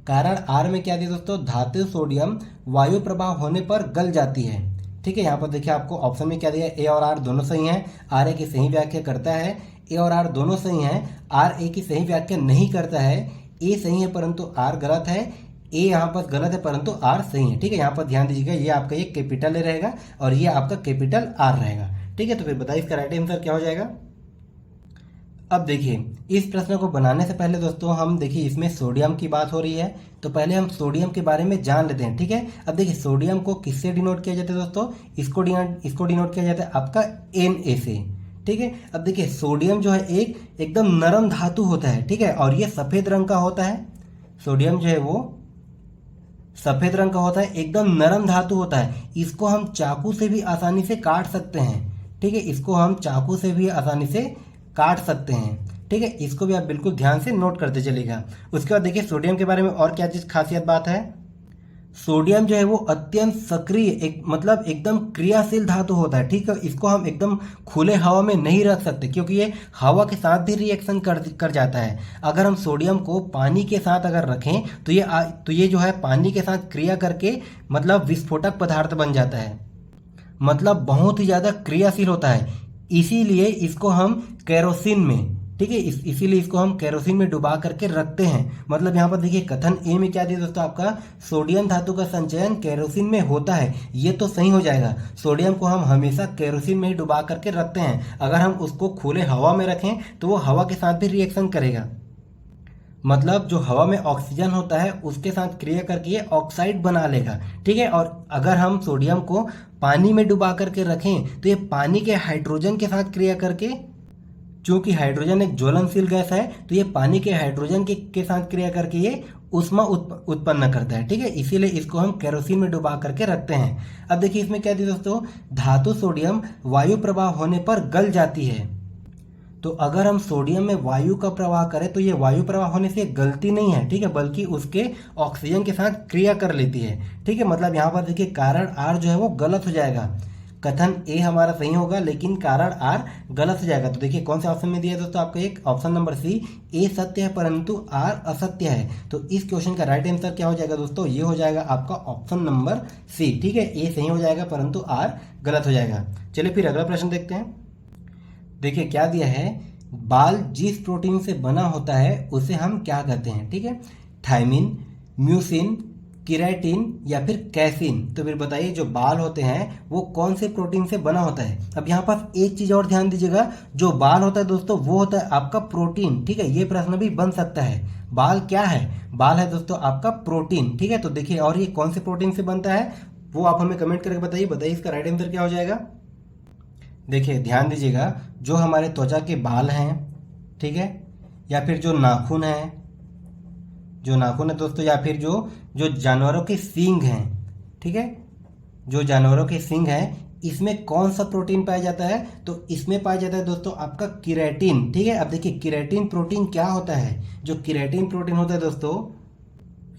कारण आर में क्या दिया दोस्तों, धातु सोडियम वायु प्रभाव होने पर गल जाती है। ठीक है, यहाँ पर देखिए आपको ऑप्शन में क्या दिया है, ए और आर दोनों सही हैं, आर ए की सही व्याख्या करता है, ए और आर दोनों सही हैं, आर ए की सही व्याख्या नहीं करता है, ए सही है परंतु आर गलत है, ए यहाँ पर गलत है परंतु आर सही है। ठीक है, यहाँ पर ध्यान दीजिएगा, ये आपका ये कैपिटल ए रहेगा और ये आपका कैपिटल आर रहेगा। ठीक है, तो फिर बताइए इसका राइट आंसर क्या हो जाएगा। अब देखिए इस प्रश्न को बनाने से पहले दोस्तों हम देखिए इसमें सोडियम की बात हो रही है, तो पहले हम सोडियम के बारे में जान लेते हैं। ठीक है, अब देखिए सोडियम को किससे डिनोट किया जाता है दोस्तों, इसको डिनोट किया जाता है आपका Na से। ठीक है, अब देखिए सोडियम जो है एक एकदम नरम धातु होता है। ठीक है, और ये सफ़ेद रंग का होता है, सोडियम जो है वो सफ़ेद रंग का होता है, एकदम नरम धातु होता है। इसको हम चाकू से भी आसानी से काट सकते हैं। ठीक है, इसको हम चाकू से भी आसानी से काट सकते हैं। ठीक है, इसको भी आप बिल्कुल ध्यान से नोट करते चलिएगा। उसके बाद देखिए सोडियम के बारे में और क्या चीज़ खासियत बात है, सोडियम जो है वो अत्यंत सक्रिय मतलब एकदम क्रियाशील धातु होता है। ठीक है, इसको हम एकदम खुले हवा में नहीं रख सकते क्योंकि ये हवा के साथ भी रिएक्शन कर जाता है। अगर हम सोडियम को पानी के साथ अगर रखें तो ये जो है पानी के साथ क्रिया करके मतलब विस्फोटक पदार्थ बन जाता है, मतलब बहुत ही ज़्यादा क्रियाशील होता है। इसीलिए इसको हम केरोसिन में, ठीक है, इसीलिए इसको हम केरोसिन में डुबा करके रखते हैं। मतलब यहाँ पर देखिए कथन ए में क्या दिया दोस्तों, आपका सोडियम धातु का संचयन केरोसिन में होता है, ये तो सही हो जाएगा। सोडियम को हम हमेशा केरोसिन में ही डुबा करके रखते हैं। अगर हम उसको खुले हवा में रखें तो वो हवा के साथ भी रिएक्शन करेगा। मतलब जो हवा में ऑक्सीजन होता है उसके साथ क्रिया करके ये ऑक्साइड बना लेगा, ठीक है। और अगर हम सोडियम को पानी में डुबा करके रखें तो ये पानी के हाइड्रोजन के साथ क्रिया करके, चूंकि हाइड्रोजन एक ज्वलनशील गैस है, तो ये पानी के हाइड्रोजन के साथ क्रिया करके ये ऊष्मा उत्पन्न करता है, ठीक है। इसीलिए इसको हम केरोसिन में डुबा करके रखते हैं। अब देखिए इसमें क्या दिया दोस्तों, धातु सोडियम वायु प्रवाह होने पर गल जाती है। तो अगर हम सोडियम में वायु का प्रवाह करें तो ये वायु प्रवाह होने से गलती नहीं है, ठीक है, बल्कि उसके ऑक्सीजन के साथ क्रिया कर लेती है, ठीक है। मतलब यहाँ पर देखिए कारण आर जो है वो गलत हो जाएगा, कथन ए हमारा सही होगा लेकिन कारण आर गलत हो जाएगा। तो देखिए कौन से ऑप्शन में दिया है दोस्तों, आपका एक ऑप्शन नंबर सी, ए सत्य है परंतु आर असत्य है। तो इस क्वेश्चन का राइट आंसर क्या हो जाएगा दोस्तों, ये हो जाएगा आपका ऑप्शन नंबर सी, ठीक है। ए सही हो जाएगा परंतु आर गलत हो जाएगा। चलिए फिर अगला प्रश्न देखते हैं। देखिए क्या दिया है, बाल जिस प्रोटीन से बना होता है उसे हम क्या कहते हैं, ठीक है। थायमिन, म्यूसिन, केराटिन या फिर कैसिन। तो फिर बताइए जो बाल होते हैं वो कौन से प्रोटीन से बना होता है। अब यहाँ पर एक चीज और ध्यान दीजिएगा, जो बाल होता है दोस्तों वो होता है आपका प्रोटीन, ठीक है। ये प्रश्न भी बन सकता है, बाल क्या है, बाल है दोस्तों आपका प्रोटीन, ठीक है। तो देखिए और ये कौन से प्रोटीन से बनता है वो आप हमें कमेंट करके बताइए इसका राइट आंसर क्या हो जाएगा। देखिए ध्यान दीजिएगा, जो हमारे त्वचा के बाल हैं, ठीक है, या फिर जो नाखून है, जो नाखून है दोस्तों, या फिर जो जो जानवरों के सींग हैं, ठीक है, जो जानवरों के सींग हैं, इसमें कौन सा प्रोटीन पाया जाता है, तो इसमें पाया जाता है दोस्तों आपका केराटिन, ठीक है। अब देखिए केराटिन प्रोटीन क्या होता है, जो केराटिन प्रोटीन होता है दोस्तों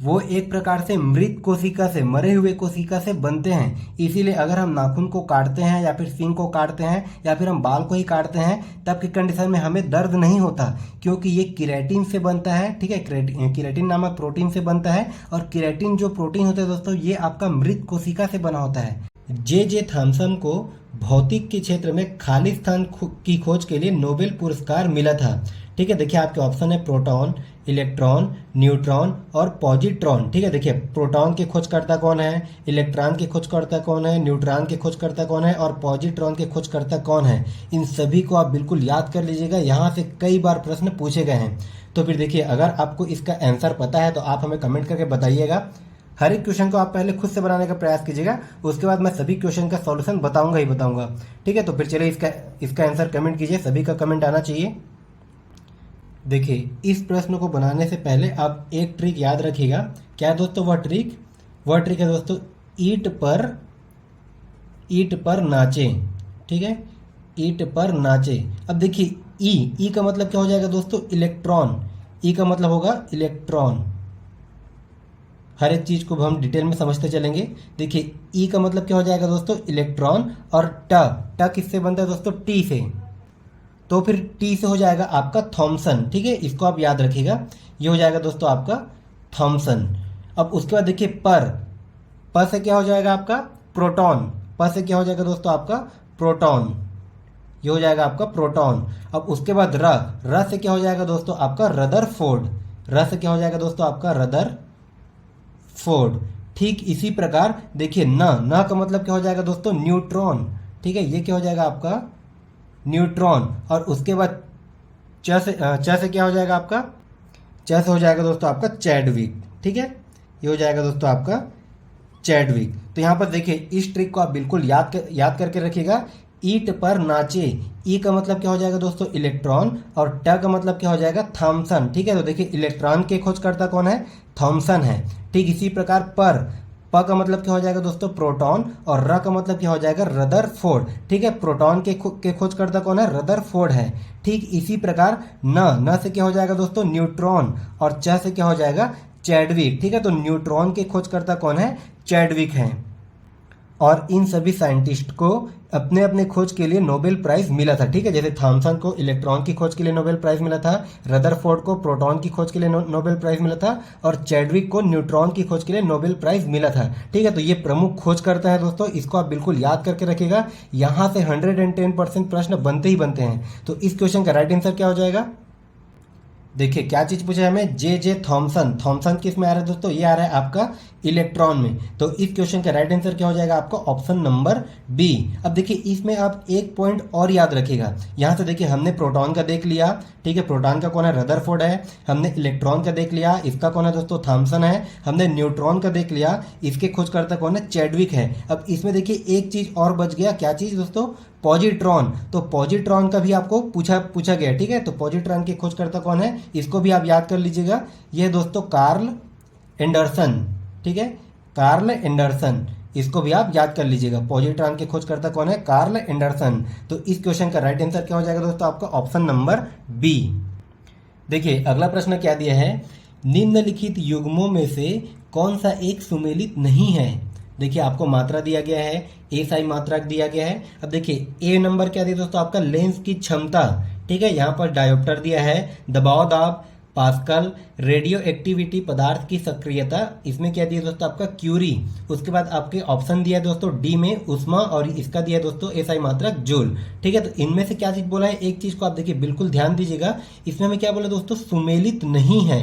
वो एक प्रकार से मृत कोशिका से, मरे हुए कोशिका से बनते हैं। इसीलिए अगर हम नाखून को काटते हैं या फिर सींग को काटते हैं या फिर हम बाल को ही काटते हैं तब की कंडीशन में हमें दर्द नहीं होता, क्योंकि ये केराटिन से बनता है, ठीक है। केराटिन नामक प्रोटीन से बनता है और केराटिन जो प्रोटीन होता है दोस्तों ये आपका मृत कोशिका से बना होता है। जे थॉमसन को भौतिक के क्षेत्र में खाली स्थान की खोज के लिए नोबेल पुरस्कार मिला था, ठीक है। देखिए आपके ऑप्शन है प्रोटॉन, इलेक्ट्रॉन, न्यूट्रॉन और पॉजिट्रॉन, ठीक है। देखिए प्रोटॉन के खोजकर्ता कौन है, इलेक्ट्रॉन के खोजकर्ता कौन है, न्यूट्रॉन के खोजकर्ता कौन है और पॉजिट्रॉन के खोजकर्ता कौन है। इन सभी को आप बिल्कुल याद कर लीजिएगा, यहाँ से कई बार प्रश्न पूछे गए हैं। तो फिर देखिए अगर आपको इसका आंसर पता है तो आप हमें कमेंट करके बताइएगा। हर एक क्वेश्चन को आप पहले खुद से बनाने का प्रयास कीजिएगा, उसके बाद मैं सभी क्वेश्चन का सॉल्यूशन बताऊंगा ही बताऊंगा, ठीक है। तो फिर चलिए इसका आंसर कमेंट कीजिए, सभी का कमेंट आना चाहिए। देखिए इस प्रश्न को बनाने से पहले आप एक ट्रिक याद रखिएगा। क्या है दोस्तों वह ट्रिक है दोस्तों ईंट पर नाचे, ठीक है, ईंट पर नाचे। अब देखिए ई का मतलब क्या हो जाएगा दोस्तों, इलेक्ट्रॉन। ई का मतलब होगा इलेक्ट्रॉन। हर एक चीज को हम डिटेल में समझते चलेंगे। देखिए ई का मतलब क्या हो जाएगा दोस्तों, इलेक्ट्रॉन। और ट किससे बनता है दोस्तों, टी से। तो फिर टी से हो जाएगा आपका थॉमसन, ठीक है, इसको आप याद रखिएगा। ये हो जाएगा दोस्तों आपका थॉमसन। अब उसके बाद देखिए पर से क्या हो जाएगा आपका, प्रोटॉन। पर से क्या हो जाएगा दोस्तों आपका, प्रोटॉन। ये हो जाएगा आपका प्रोटॉन। अब उसके बाद र से क्या हो जाएगा दोस्तों आपका, रदरफोर्ड। र से क्या हो जाएगा दोस्तों आपका, रदरफोर्ड। ठीक इसी प्रकार देखिए न का मतलब क्या हो जाएगा दोस्तों, न्यूट्रॉन, ठीक है। ये क्या हो जाएगा आपका, न्यूट्रॉन। और उसके बाद च से क्या हो जाएगा आपका, च से हो जाएगा दोस्तों आपका चैडविक, ठीक है। ये हो जाएगा दोस्तों आपका चैडविक। तो यहाँ पर देखिए इस ट्रिक को आप बिल्कुल याद करके रखिएगा। ईंट पर नाचे, ई का मतलब क्या हो जाएगा दोस्तों, इलेक्ट्रॉन। और ट का मतलब क्या हो जाएगा, थॉमसन, ठीक है। तो देखिए इलेक्ट्रॉन के खोजकर्ता कौन है, थॉमसन है। ठीक इसी प्रकार प का मतलब क्या हो जाएगा दोस्तों, प्रोटॉन। और र का मतलब क्या हो जाएगा, रदरफोर्ड, ठीक है। प्रोटॉन के खोजकर्ता कौन है, रदरफोर्ड है। ठीक इसी प्रकार न से क्या हो जाएगा दोस्तों, न्यूट्रॉन। और च से क्या हो जाएगा, चैडविक, ठीक है। तो न्यूट्रॉन के खोजकर्ता कौन है, चैडविक हैं। और इन सभी साइंटिस्ट को अपने अपने खोज के लिए नोबेल प्राइज मिला था, ठीक है। जैसे थॉमसन को इलेक्ट्रॉन की खोज के लिए नोबेल प्राइज मिला था, रदरफोर्ड को प्रोटॉन की खोज के लिए नोबेल प्राइज मिला था और चैडविक को न्यूट्रॉन की खोज के लिए नोबेल प्राइज मिला था, ठीक है। तो ये प्रमुख खोज करता है दोस्तों, इसको आप बिल्कुल याद करके रखिएगा। यहाँ से 110% प्रश्न बनते ही बनते हैं। तो इस क्वेश्चन का राइट आंसर क्या हो जाएगा, देखिए क्या चीज पूछा है हमें, जे थॉमसन। थॉमसन किस में आ रहा है दोस्तों, ये आ रहा है आपका इलेक्ट्रॉन में। तो इस क्वेश्चन का राइट आंसर क्या हो जाएगा आपका ऑप्शन नंबर बी। अब देखिए इसमें आप एक पॉइंट और याद रखिएगा, यहाँ से देखिए हमने प्रोटॉन का देख लिया, ठीक है, प्रोटॉन का कौन है, रदरफोर्ड है। हमने इलेक्ट्रॉन का देख लिया, इसका कौन है दोस्तों, थॉमसन है। हमने न्यूट्रॉन का देख लिया, इसके खोजकर्ता कौन है, चैडविक है। अब इसमें देखिए एक चीज और बच गया, क्या चीज दोस्तों, पॉजिट्रॉन। तो पॉजिट्रॉन का भी आपको पूछा गया, ठीक है। तो पॉजिट्रॉन के खोजकर्ता कौन है, इसको भी आप याद कर लीजिएगा, यह दोस्तों कार्ल एंडरसन, ठीक है, कार्ल एंडरसन, इसको भी आप याद कर लीजिएगा। पॉजिट्रॉन के खोजकर्ता कौन है, कार्ल एंडरसन। तो इस क्वेश्चन का राइट आंसर क्या हो जाएगा दोस्तों आपका ऑप्शन नंबर बी। देखिए अगला प्रश्न क्या दिया है, निम्नलिखित युग्मों में से कौन सा एक सुमेलित नहीं है। देखिए आपको मात्रा दिया गया है, एसआई मात्रक दिया गया है। अब देखिए ए नंबर क्या दिया दोस्तों आपका, लेंस की क्षमता, ठीक है, यहाँ पर डायोप्टर दिया है, दबाव दाब, पास्कल, रेडियो एक्टिविटी, पदार्थ की सक्रियता, इसमें क्या दिया दोस्तों आपका क्यूरी। उसके बाद आपके ऑप्शन दिया है दोस्तों डी में उष्मा, और इसका दिया है दोस्तों एसआई मात्रक जूल, ठीक है। तो इनमें से क्या चीज बोला है, एक चीज को आप देखिए बिल्कुल ध्यान दीजिएगा, इसमें हमें क्या बोला दोस्तों, सुमेलित नहीं है,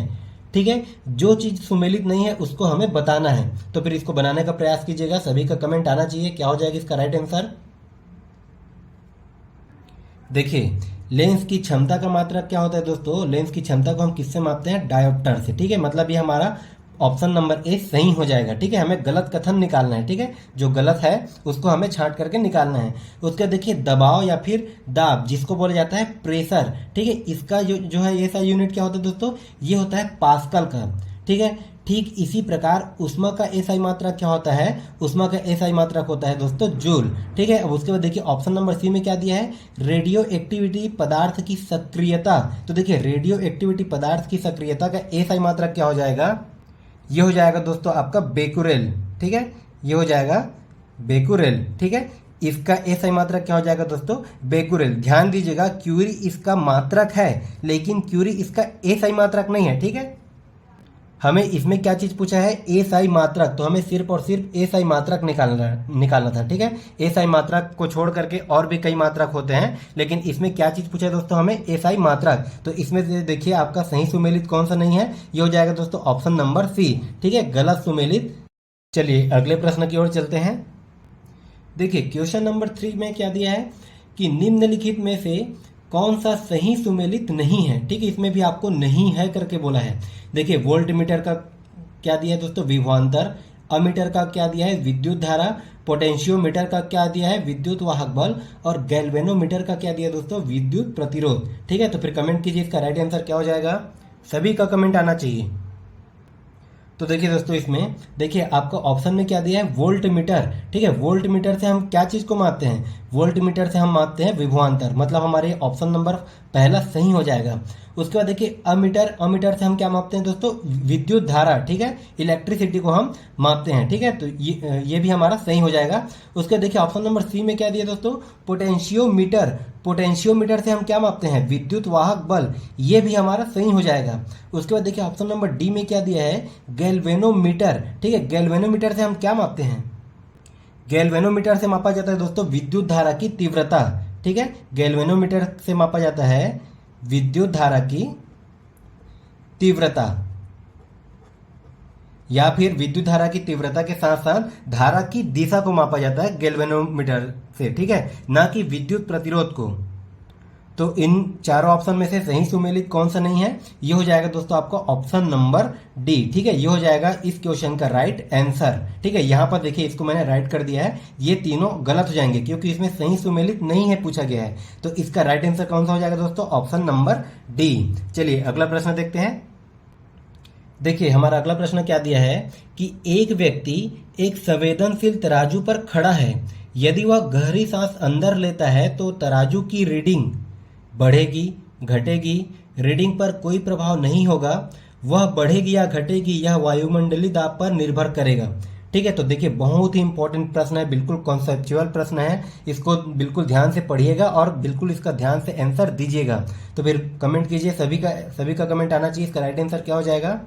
ठीक है। जो चीज सुमेलित नहीं है उसको हमें बताना है, तो फिर इसको बनाने का प्रयास कीजिएगा। सभी का कमेंट आना चाहिए, क्या हो जाएगा इसका राइट आंसर। देखिए लेंस की क्षमता का मात्रक क्या होता है दोस्तों, लेंस की क्षमता को हम किससे मापते हैं, डायोप्टर से, ठीक है। मतलब ये हमारा ऑप्शन नंबर ए सही हो जाएगा, ठीक है। हमें गलत कथन निकालना है, ठीक है, जो गलत है उसको हमें छांट करके निकालना है। उसके देखिए दबाव या फिर दाब, जिसको बोला जाता है प्रेशर, ठीक है, इसका जो है ये सा यूनिट क्या होता है दोस्तों, ये होता है पास्कल का, ठीक है। ठीक इसी प्रकार उष्मा का एसआई मात्रक क्या होता है, उष्मा का एसआई मात्रक होता है दोस्तों जूल, ठीक है। अब उसके बाद देखिए ऑप्शन नंबर सी में क्या दिया है, रेडियो एक्टिविटी पदार्थ की सक्रियता। तो देखिए रेडियो एक्टिविटी पदार्थ की सक्रियता का एसआई मात्रक क्या हो जाएगा, ये हो जाएगा दोस्तों आपका बेकुरेल, ठीक है, ये हो जाएगा बेकुरेल, ठीक है। इसका एसआई मात्रक क्या हो जाएगा दोस्तों, बेकुरेल। ध्यान दीजिएगा क्यूरी इसका मात्रक है, लेकिन क्यूरी इसका एसआई मात्रक नहीं है, ठीक है। हमें इसमें क्या चीज पूछा है, एसआई मात्रक, तो हमें सिर्फ और सिर्फ एसआई मात्रक निकालना था, ठीक है। एसआई मात्रक को छोड़ करके और भी कई मात्रक होते हैं, लेकिन इसमें क्या चीज पूछा है दोस्तों, हमें एसआई मात्रक। तो इसमें से देखिए आपका सही सुमेलित कौन सा नहीं है, ये हो जाएगा दोस्तों ऑप्शन नंबर सी, ठीक है, गलत सुमेलित। चलिए अगले प्रश्न की ओर चलते हैं। देखिए क्वेश्चन नंबर 3 में क्या दिया है कि निम्नलिखित में से कौन सा सही सुमेलित नहीं है, ठीक है। इसमें भी आपको नहीं है करके बोला है। देखिए वोल्ट मीटर का क्या दिया है दोस्तों, विभवांतर। अमीटर का क्या दिया है, विद्युत धारा। पोटेंशियोमीटर का क्या दिया है, विद्युत वाहक बल। और गैल्वेनोमीटर का क्या दिया है दोस्तों, विद्युत प्रतिरोध, ठीक है। तो फिर कमेंट कीजिए इसका राइट आंसर क्या हो जाएगा, सभी का कमेंट आना चाहिए। तो देखिए दोस्तों इसमें देखिए आपका ऑप्शन में क्या दिया है, वोल्ट मीटर, ठीक है। वोल्ट मीटर से हम क्या चीज को मापते हैं, वोल्ट मीटर से हम मापते हैं विभवांतर, मतलब हमारे ऑप्शन नंबर पहला सही हो जाएगा। उसके बाद देखिए अमीटर, अमीटर से हम क्या मापते हैं दोस्तों, विद्युत धारा, ठीक है, इलेक्ट्रिसिटी को हम मापते हैं, ठीक है। तो ये भी हमारा सही हो जाएगा। उसके देखिए ऑप्शन नंबर सी में क्या दिया दोस्तों, पोटेंशियोमीटर, पोटेंशियोमीटर से हम क्या मापते हैं, विद्युत वाहक बल, ये भी हमारा सही हो जाएगा। उसके बाद देखिए ऑप्शन नंबर डी में क्या दिया है, गैल्वेनोमीटर, ठीक है। गैल्वेनोमीटर से हम क्या मापते हैं, गैल्वेनोमीटर से मापा जाता है दोस्तों विद्युत धारा की तीव्रता, ठीक है। गैल्वेनोमीटर से मापा जाता है विद्युत धारा की तीव्रता, या फिर विद्युत धारा की तीव्रता के साथ साथ धारा की दिशा को मापा जाता है गैल्वेनोमीटर से, ठीक है, ना कि विद्युत प्रतिरोध को। तो इन चारों ऑप्शन में से सही सुमेलित कौन सा नहीं है, ये हो जाएगा दोस्तों आपका ऑप्शन नंबर डी, ठीक है। ये हो जाएगा इस क्वेश्चन का राइट आंसर, ठीक है। यहां पर देखिए इसको मैंने राइट कर दिया है, ये तीनों गलत हो जाएंगे क्योंकि इसमें सही सुमेलित नहीं है पूछा गया है। तो इसका राइट आंसर कौन सा हो जाएगा दोस्तों, ऑप्शन नंबर डी। चलिए अगला प्रश्न देखते हैं। देखिए हमारा अगला प्रश्न क्या दिया है कि एक व्यक्ति एक संवेदनशील तराजू पर खड़ा है, यदि वह गहरी सांस अंदर लेता है तो तराजू की रीडिंग बढ़ेगी घटेगी, रीडिंग पर कोई प्रभाव नहीं होगा, वह बढ़ेगी या घटेगी यह वायुमंडलीय दाब पर निर्भर करेगा, ठीक है। तो देखिए बहुत ही इंपॉर्टेंट प्रश्न है, बिल्कुल कॉन्सेप्चुअल प्रश्न है, इसको बिल्कुल ध्यान से पढ़िएगा और बिल्कुल इसका ध्यान से आंसर दीजिएगा। तो फिर कमेंट कीजिए, सभी का कमेंट आना चाहिए, इसका राइट आंसर क्या हो जाएगा।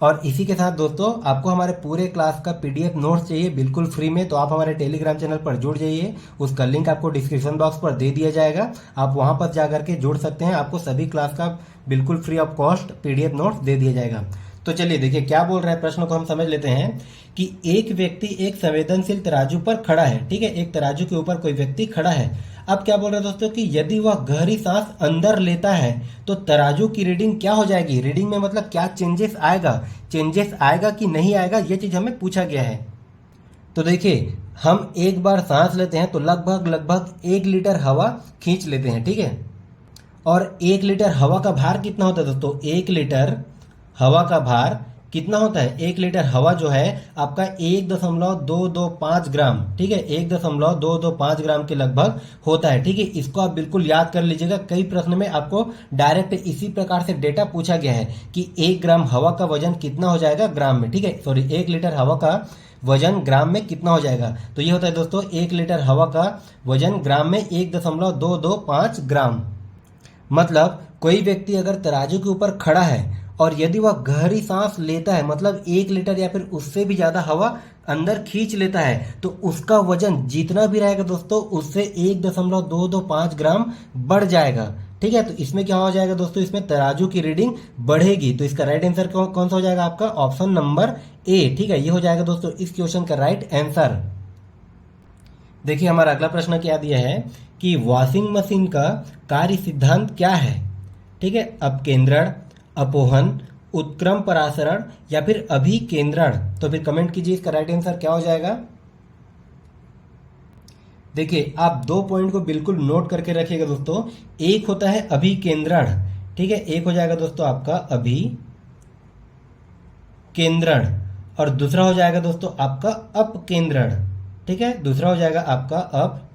और इसी के साथ दोस्तों आपको हमारे पूरे क्लास का पीडीएफ नोट्स चाहिए बिल्कुल फ्री में, तो आप हमारे टेलीग्राम चैनल पर जुड़ जाइए, उसका लिंक आपको डिस्क्रिप्शन बॉक्स पर दे दिया जाएगा, आप वहां पर जाकर के जुड़ सकते हैं, आपको सभी क्लास का बिल्कुल free of cost PDF notes दे दिया जाएगा। तो चलिए देखिए क्या बोल रहा है, प्रश्न को हम समझ लेते हैं कि एक व्यक्ति एक संवेदनशील तराजू पर खड़ा है। ठीक है, एक तराजू के ऊपर कोई व्यक्ति खड़ा है। अब क्या बोल रहा है दोस्तों कि यदि वह गहरी सांस अंदर लेता है तो तराजू की रीडिंग क्या हो जाएगी। रीडिंग में मतलब क्या चेंजेस आएगा कि नहीं आएगा, ये चीज हमें पूछा गया है। तो देखिए हम एक बार सांस लेते हैं तो लगभग 1 लीटर हवा खींच लेते हैं। ठीक है, और 1 लीटर हवा का भार कितना होता है दोस्तों, 1 लीटर हवा का भार कितना होता है, 1 लीटर हवा जो है आपका 1.225 ग्राम। ठीक है, 1.225 ग्राम के लगभग होता है। ठीक है, इसको आप बिल्कुल याद कर लीजिएगा, कई प्रश्न में आपको डायरेक्ट इसी प्रकार से डेटा पूछा गया है कि 1 ग्राम हवा का वजन कितना हो जाएगा ग्राम में। ठीक है, सॉरी, 1 लीटर हवा का वजन ग्राम में कितना हो जाएगा। तो ये होता है दोस्तों 1 लीटर हवा का वजन ग्राम में 1.225 ग्राम। मतलब कोई व्यक्ति अगर तराजू के ऊपर खड़ा है और यदि वह गहरी सांस लेता है, मतलब 1 लीटर या फिर उससे भी ज्यादा हवा अंदर खींच लेता है, तो उसका वजन जितना भी रहेगा दोस्तों उससे 1.225 ग्राम बढ़ जाएगा। ठीक है, तो इसमें क्या हो जाएगा दोस्तों, इसमें तराजू की रीडिंग बढ़ेगी। तो इसका राइट आंसर कौन सा हो जाएगा आपका, ऑप्शन नंबर ए। ठीक है, ये हो जाएगा दोस्तों इस क्वेश्चन का राइट आंसर। देखिए हमारा अगला प्रश्न क्या दिया है कि वॉशिंग मशीन का कार्य सिद्धांत क्या है। ठीक है, अपकेंद्रण, अपोहन, उत्क्रम परासरण या फिर अभिकेंद्रण। तो फिर कमेंट कीजिए इसका राइट आंसर क्या हो जाएगा। देखिए आप 2 पॉइंट को बिल्कुल नोट करके रखिएगा दोस्तों। एक होता है अभिकेंद्रण। ठीक है, एक हो जाएगा दोस्तों आपका अभिकेंद्रण और दूसरा हो जाएगा दोस्तों आपका अपकेंद्रण। ठीक है, दूसरा हो जाएगा आपका अपकेंद्रण।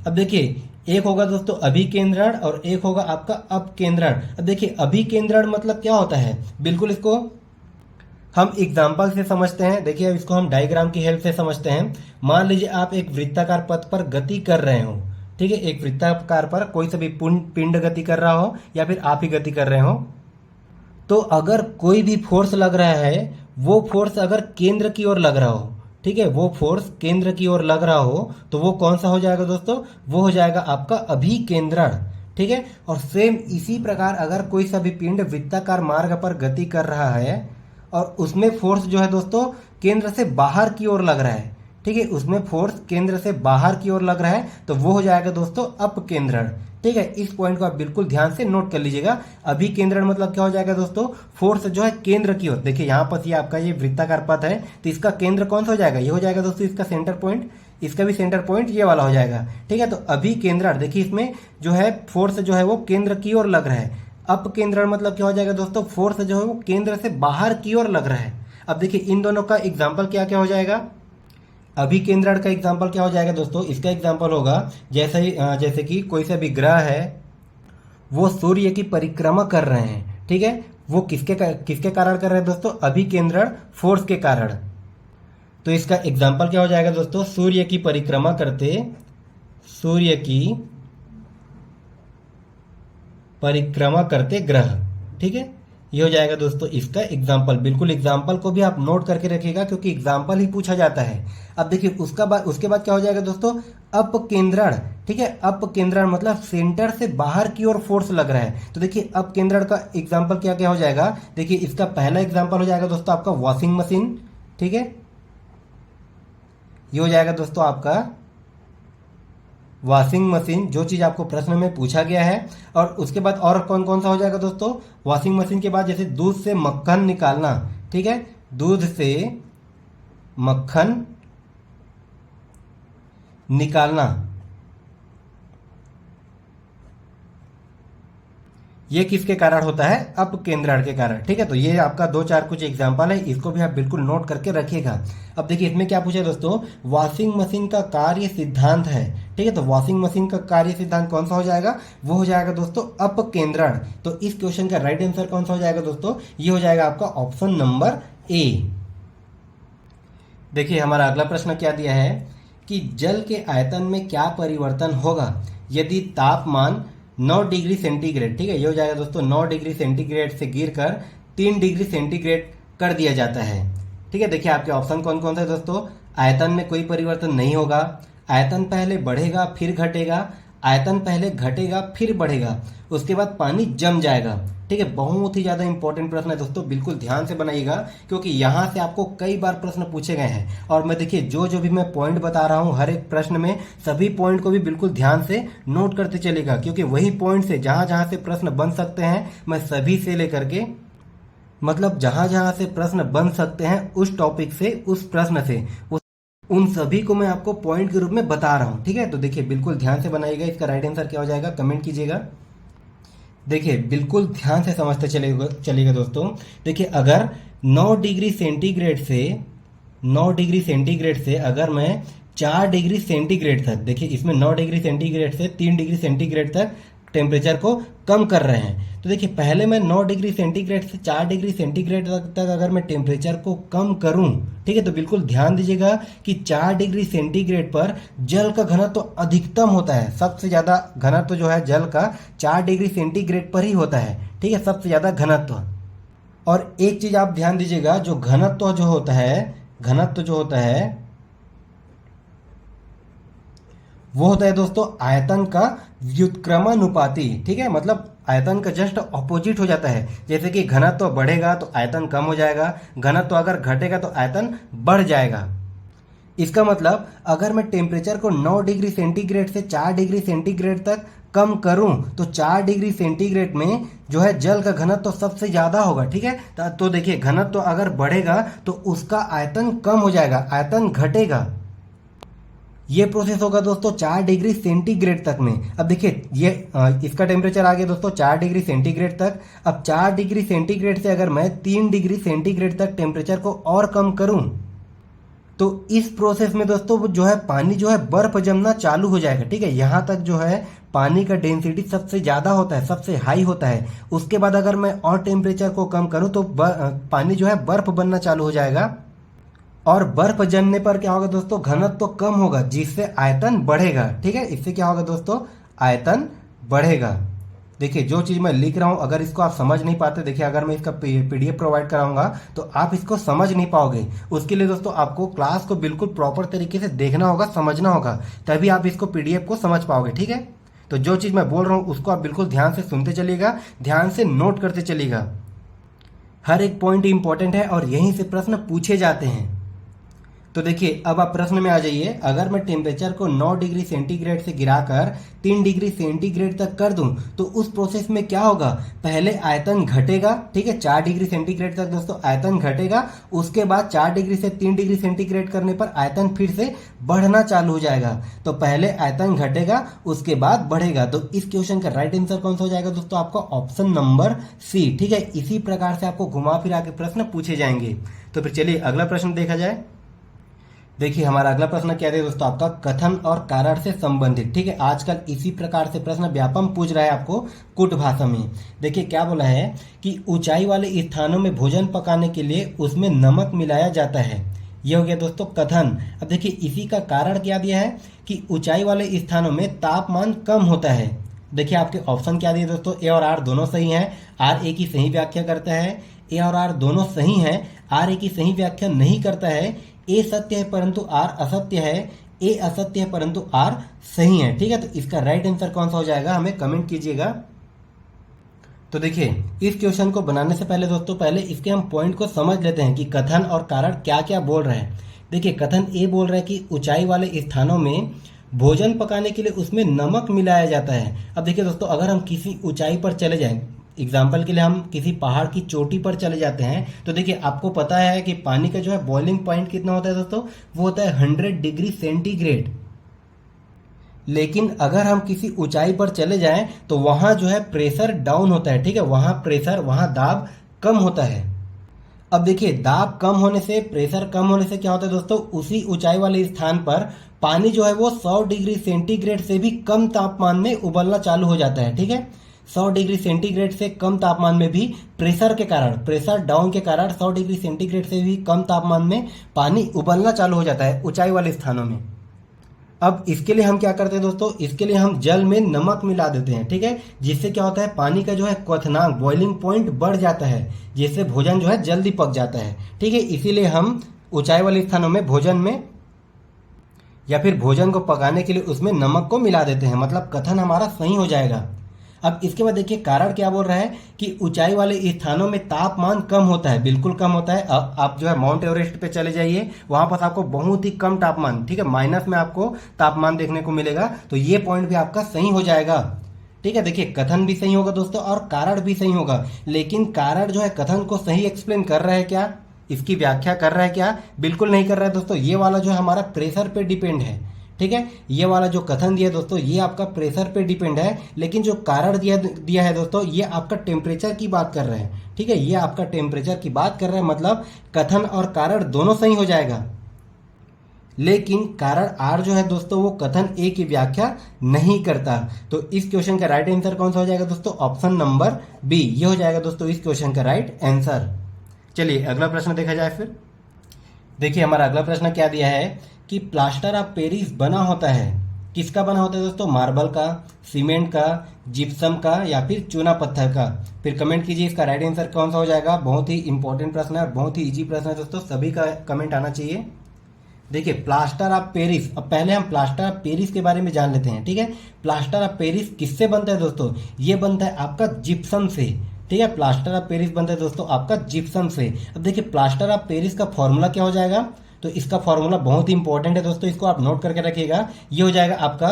अब देखिए एक होगा दोस्तों अभिकेंद्रण और एक होगा आपका अपकेंद्रण। अब देखिए अभिकेंद्रण मतलब क्या होता है, बिल्कुल इसको हम एग्जाम्पल से समझते हैं। देखिए अब इसको हम डायग्राम की हेल्प से समझते हैं। मान लीजिए आप एक वृत्ताकार पथ पर गति कर रहे हो। ठीक है, एक वृत्ताकार पर कोई सा भी पिंड गति कर रहा हो या फिर आप ही गति कर रहे हो, तो अगर कोई भी फोर्स लग रहा है, वो फोर्स अगर केंद्र की ओर लग रहा हो, ठीक है, वो फोर्स केंद्र की ओर लग रहा हो, तो वो कौन सा हो जाएगा दोस्तों, वो हो जाएगा आपका अभिकेंद्रण। ठीक है, और सेम इसी प्रकार अगर कोई सा भी पिंड वृत्ताकार मार्ग पर गति कर रहा है और उसमें फोर्स जो है दोस्तों केंद्र से बाहर की ओर लग रहा है, ठीक है, उसमें फोर्स केंद्र से बाहर की ओर लग रहा है, तो वो हो जाएगा दोस्तों अपकेंद्रण। ठीक है, इस पॉइंट को आप बिल्कुल ध्यान से नोट कर लीजिएगा। अभिकेंद्रण मतलब क्या हो जाएगा दोस्तों, फोर्स जो है केंद्र की ओर। देखिए यहाँ पर ये आपका ये वृत्ताकार पथ है, तो इसका केंद्र कौन सा हो जाएगा, ये हो जाएगा दोस्तों इसका सेंटर पॉइंट। इसका भी सेंटर पॉइंट ये वाला हो जाएगा। ठीक है, तो अभिकेंद्रण देखिए इसमें जो है फोर्स जो है वो केंद्र की ओर लग रहा है। अपकेंद्रण मतलब क्या हो जाएगा दोस्तों, फोर्स जो है वो केंद्र से बाहर की ओर लग रहा है। अब देखिए इन दोनों का एग्जाम्पल क्या क्या हो जाएगा। अभिकेंद्रण का एग्जाम्पल क्या हो जाएगा दोस्तों, इसका एग्जाम्पल होगा जैसे कि कोई सा भी ग्रह है वो सूर्य की परिक्रमा कर रहे हैं। ठीक है, वो किसके कारण कर रहे हैं दोस्तों, अभिकेंद्रण फोर्स के कारण। तो इसका एग्जाम्पल क्या हो जाएगा दोस्तों, सूर्य की परिक्रमा करते ग्रह। ठीक है, ये हो जाएगा दोस्तों इसका एग्जाम्पल। बिल्कुल एग्जाम्पल को भी आप नोट करके रखिएगा क्योंकि एग्जाम्पल ही पूछा जाता है। अब देखिए उसके बाद क्या हो जाएगा दोस्तों, अपकेंद्रण। ठीक है, अपकेंद्रण मतलब सेंटर से बाहर की ओर फोर्स लग रहा है। तो देखिए अपकेंद्रण का एग्जाम्पल क्या क्या हो जाएगा। देखिए इसका पहला एग्जाम्पल हो जाएगा दोस्तों आपका वॉशिंग मशीन। ठीक है, ये हो जाएगा दोस्तों आपका वॉशिंग मशीन, जो चीज आपको प्रश्न में पूछा गया है। और उसके बाद और कौन कौन सा हो जाएगा दोस्तों, वॉशिंग मशीन के बाद जैसे दूध से मक्खन निकालना। ठीक है, दूध से मक्खन निकालना, ये किसके कारण होता है, अपकेंद्रण के कारण। ठीक है, तो ये आपका 2-4 कुछ एग्जांपल है, इसको भी आप बिल्कुल नोट करके रखिएगा। अब देखिए इसमें क्या पूछा है दोस्तों, वॉशिंग मशीन का कार्य सिद्धांत है। ठीक है, तो वॉशिंग मशीन का कार्य सिद्धांत कौन सा हो जाएगा, वो हो जाएगा दोस्तों अपकेंद्रण। तो इस क्वेश्चन का राइट आंसर कौन सा हो जाएगा दोस्तों, ये हो जाएगा आपका ऑप्शन नंबर ए। देखिए हमारा अगला प्रश्न क्या दिया है कि जल के आयतन में क्या परिवर्तन होगा यदि तापमान 9 डिग्री सेंटीग्रेड, ठीक है, ये हो जाएगा दोस्तों 9 डिग्री सेंटीग्रेड से गिरकर 3 डिग्री सेंटीग्रेड कर दिया जाता है। ठीक है, देखिए आपके ऑप्शन कौन कौन से दोस्तों, आयतन में कोई परिवर्तन नहीं होगा, आयतन पहले बढ़ेगा फिर घटेगा, आयतन पहले घटेगा फिर बढ़ेगा, उसके बाद पानी जम जाएगा। ठीक है, बहुत ही ज़्यादा इंपॉर्टेंट प्रश्न है दोस्तों, बिल्कुल ध्यान से बनाइएगा क्योंकि यहाँ से आपको कई बार प्रश्न पूछे गए हैं। और मैं देखिए जो जो भी मैं पॉइंट बता रहा हूँ हर एक प्रश्न में, सभी पॉइंट को भी बिल्कुल ध्यान से नोट करते चलेगा, क्योंकि वही पॉइंट से जहाँ जहाँ से प्रश्न बन सकते हैं मैं सभी से लेकर के, मतलब जहाँ जहाँ से प्रश्न बन सकते हैं उस टॉपिक से, उस प्रश्न से, उन सभी को मैं आपको पॉइंट के रूप में बता रहा हूँ। ठीक है, तो देखिए बिल्कुल ध्यान से बनाइएगा। इसका राइट आंसर क्या हो जाएगा कमेंट कीजिएगा। देखिए बिल्कुल ध्यान से समझते चलिएगा दोस्तों। देखिए अगर 9 डिग्री सेंटीग्रेड से 9 डिग्री सेंटीग्रेड से अगर मैं 4 डिग्री सेंटीग्रेड तक, देखिए इसमें 9 डिग्री सेंटीग्रेड से 3 डिग्री सेंटीग्रेड तक टेम्परेचर को कम कर रहे हैं, तो देखिए पहले मैं 9 डिग्री सेंटीग्रेड से 4 डिग्री सेंटीग्रेड तक अगर मैं टेम्परेचर को कम करूं, ठीक है, तो बिल्कुल ध्यान दीजिएगा कि 4 डिग्री सेंटीग्रेड पर जल का घनत्व तो अधिकतम होता है। सबसे ज़्यादा घनत्व जो है जल का 4 डिग्री सेंटीग्रेड पर ही होता है। ठीक है, सबसे ज़्यादा घनत्व। और एक चीज़ आप ध्यान दीजिएगा, जो घनत्व जो होता है वो होता है दोस्तों आयतन का व्युत्क्रमानुपाती। ठीक है, मतलब आयतन का जस्ट ऑपोजिट हो जाता है। जैसे कि घनत्व बढ़ेगा तो आयतन कम हो जाएगा, घनत्व अगर घटेगा तो आयतन बढ़ जाएगा। इसका मतलब अगर मैं टेम्परेचर को 9 डिग्री सेंटीग्रेड से 4 डिग्री सेंटीग्रेड तक कम करूं तो 4 डिग्री सेंटीग्रेड में जो है जल का घनत्व तो सबसे ज़्यादा होगा। ठीक है, तो देखिए घनत्व अगर बढ़ेगा तो उसका आयतन कम हो जाएगा, आयतन घटेगा। ये प्रोसेस होगा दोस्तों 4 डिग्री सेंटीग्रेड तक में। अब देखिए ये इसका टेम्परेचर आ गया दोस्तों 4 डिग्री सेंटीग्रेड तक। अब 4 डिग्री सेंटीग्रेड से अगर मैं 3 डिग्री सेंटीग्रेड तक टेम्परेचर को और कम करूं तो इस प्रोसेस में दोस्तों जो है पानी जो है बर्फ जमना चालू हो जाएगा। ठीक है, यहाँ तक जो है पानी का डेंसिटी सबसे ज़्यादा होता है, सबसे हाई होता है। उसके बाद अगर मैं और टेम्परेचर को कम करूँ तो पानी जो है बर्फ बनना चालू हो जाएगा। और बर्फ जमने पर क्या होगा दोस्तों, घनत्व तो कम होगा जिससे आयतन बढ़ेगा। ठीक है, इससे क्या होगा दोस्तों, आयतन बढ़ेगा। देखिए जो चीज़ मैं लिख रहा हूँ अगर इसको आप समझ नहीं पाते, देखिए अगर मैं इसका पीडीएफ प्रोवाइड कराऊंगा तो आप इसको समझ नहीं पाओगे। उसके लिए दोस्तों आपको क्लास को बिल्कुल प्रॉपर तरीके से देखना होगा, समझना होगा, तभी आप इसको पीडीएफ को समझ पाओगे। ठीक है, तो जो चीज़ मैं बोल रहा हूँ उसको आप बिल्कुल ध्यान से सुनते चलिएगा, ध्यान से नोट करते चलिएगा। हर एक पॉइंट इंपॉर्टेंट है और यहीं से प्रश्न पूछे जाते हैं। तो देखिए अब आप प्रश्न में आ जाइए। अगर मैं टेम्परेचर को 9 डिग्री सेंटीग्रेड से गिराकर 3 डिग्री सेंटीग्रेड तक कर दूं तो उस प्रोसेस में क्या होगा, पहले आयतन घटेगा। ठीक है, 4 डिग्री सेंटीग्रेड तक दोस्तों आयतन घटेगा, उसके बाद 4 डिग्री से 3 डिग्री सेंटीग्रेड करने पर आयतन फिर से बढ़ना चालू हो जाएगा। तो पहले आयतन घटेगा उसके बाद बढ़ेगा। तो इस क्वेश्चन का राइट आंसर कौन सा हो जाएगा दोस्तों, आपका ऑप्शन नंबर सी। ठीक है, इसी प्रकार से आपको घुमा फिरा के प्रश्न पूछे जाएंगे। तो फिर चलिए अगला प्रश्न देखा जाए। देखिए हमारा अगला प्रश्न क्या है दोस्तों, आपका कथन और कारण से संबंधित। ठीक है, आजकल इसी प्रकार से प्रश्न व्यापम पूछ रहा है आपको कुट भाषा में। देखिए क्या बोला है कि ऊंचाई वाले स्थानों में भोजन पकाने के लिए उसमें नमक मिलाया जाता है। ये हो गया दोस्तों कथन। अब देखिए इसी का कारण क्या दिया है कि ऊंचाई वाले स्थानों में तापमान कम होता है। देखिए आपके ऑप्शन क्या दिए दोस्तों, ए और आर दोनों सही हैं। आर ए की सही व्याख्या करता है, ए और आर दोनों सही हैं। आर ए की सही व्याख्या नहीं करता है। ए सत्य है परंतु आर असत्य है, ए असत्य है परंतु आर सही है। ठीक है, तो इसका राइट आंसर कौन सा हो जाएगा हमें कमेंट कीजिएगा। तो देखिए इस क्वेश्चन को बनाने से पहले दोस्तों पहले इसके हम पॉइंट को समझ लेते हैं कि कथन और कारण क्या क्या बोल रहे हैं। देखिए कथन ए बोल रहा है कि ऊंचाई वाले स्थानों में भोजन पकाने के लिए उसमें नमक मिलाया जाता है। अब देखिए दोस्तों अगर हम किसी ऊंचाई पर चले जाएं, एग्जाम्पल के लिए हम किसी पहाड़ की चोटी पर चले जाते हैं, तो देखिए आपको पता है कि पानी का जो है बॉइलिंग पॉइंट कितना होता है दोस्तों, वो होता है 100 डिग्री सेंटीग्रेड। लेकिन अगर हम किसी ऊंचाई पर चले जाएं तो वहाँ जो है प्रेशर डाउन होता है। ठीक है, वहाँ दाब कम होता है। अब देखिए दाब कम होने से, प्रेशर कम होने से क्या होता है दोस्तों, उसी ऊंचाई वाले स्थान पर पानी जो है वो 100 डिग्री सेंटीग्रेड से भी कम तापमान में उबलना चालू हो जाता है। ठीक है, 100 डिग्री सेंटीग्रेड से कम तापमान में भी प्रेशर के कारण, प्रेशर डाउन के कारण 100 डिग्री सेंटीग्रेड से भी कम तापमान में पानी उबलना चालू हो जाता है ऊंचाई वाले स्थानों में। अब इसके लिए हम क्या करते हैं दोस्तों, इसके लिए हम जल में नमक मिला देते हैं। ठीक है, जिससे क्या होता है पानी का जो है क्वथनांक, बॉइलिंग पॉइंट बढ़ जाता है, जिससे भोजन जो है जल्दी पक जाता है। ठीक है, इसीलिए हम ऊंचाई वाले स्थानों में भोजन में या फिर भोजन को पकाने के लिए उसमें नमक को मिला देते हैं, मतलब कथन हमारा सही हो जाएगा। अब इसके बाद देखिए कारण क्या बोल रहा है कि ऊंचाई वाले स्थानों में तापमान कम होता है, बिल्कुल कम होता है। अब आप जो है माउंट एवरेस्ट पे चले जाइए, वहां पर आपको बहुत ही कम तापमान, ठीक है, माइनस में आपको तापमान देखने को मिलेगा। तो ये पॉइंट भी आपका सही हो जाएगा। ठीक है, देखिए कथन भी सही होगा दोस्तों और कारण भी सही होगा, लेकिन कारण जो है कथन को सही एक्सप्लेन कर रहा है क्या, इसकी व्याख्या कर रहा है क्या? बिल्कुल नहीं कर रहा है दोस्तों। ये वाला जो है हमारा प्रेशर पे डिपेंड है। ठीक है, ये वाला जो कथन दिया है दोस्तों ये आपका प्रेशर पे डिपेंड है, लेकिन जो कारण दिया है दोस्तों ये आपका टेम्परेचर की बात कर रहे हैं। ठीक है, ये आपका टेम्परेचर की बात कर रहे हैं, मतलब कथन और कारण दोनों सही हो जाएगा। लेकिन कारण आर जो है दोस्तों वो कथन ए की व्याख्या नहीं करता। तो इस क्वेश्चन का राइट आंसर कौन सा हो जाएगा दोस्तों? ऑप्शन नंबर बी, ये हो जाएगा दोस्तों इस क्वेश्चन का राइट आंसर। चलिए अगला प्रश्न देखा जाए फिर। देखिए हमारा अगला प्रश्न क्या दिया है कि प्लास्टर ऑफ पेरिस बना होता है, किसका बना होता है दोस्तों? मार्बल का, सीमेंट का, जिप्सम का या फिर चूना पत्थर का? फिर कमेंट कीजिए इसका राइट आंसर कौन सा हो जाएगा। बहुत ही इंपॉर्टेंट प्रश्न है और बहुत ही इजी प्रश्न है दोस्तों, सभी का कमेंट आना चाहिए। देखिए प्लास्टर ऑफ पेरिस, अब पहले हम प्लास्टर ऑफ पेरिस के बारे में जान लेते हैं। ठीक है, प्लास्टर ऑफ पेरिस किससे बनता है दोस्तों? ये बनता है आपका जिप्सम से। ठीक है, प्लास्टर ऑफ पेरिस बनता है दोस्तों आपका जिप्सम से। अब देखिए प्लास्टर ऑफ पेरिस का फॉर्मूला क्या हो जाएगा? तो इसका फॉर्मूला बहुत ही इंपॉर्टेंट है दोस्तों, इसको आप नोट करके रखिएगा। ये हो जाएगा आपका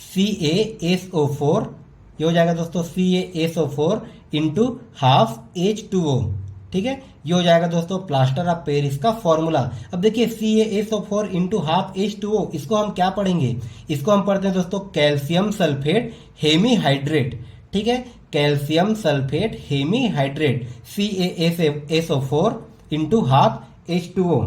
CaSO4, ये हो जाएगा दोस्तों CaSO4 इंटू हाफ H2O। ठीक है, ये हो जाएगा दोस्तों प्लास्टर ऑफ पेरिस का फॉर्मूला। अब देखिए CaSO4 इंटू हाफ H2O, इसको हम क्या पढ़ेंगे? इसको हम पढ़ते हैं दोस्तों कैल्शियम सल्फेट हेमीहाइड्रेट। ठीक है, calcium sulphate hemihydrate CaSO4 into half H2O।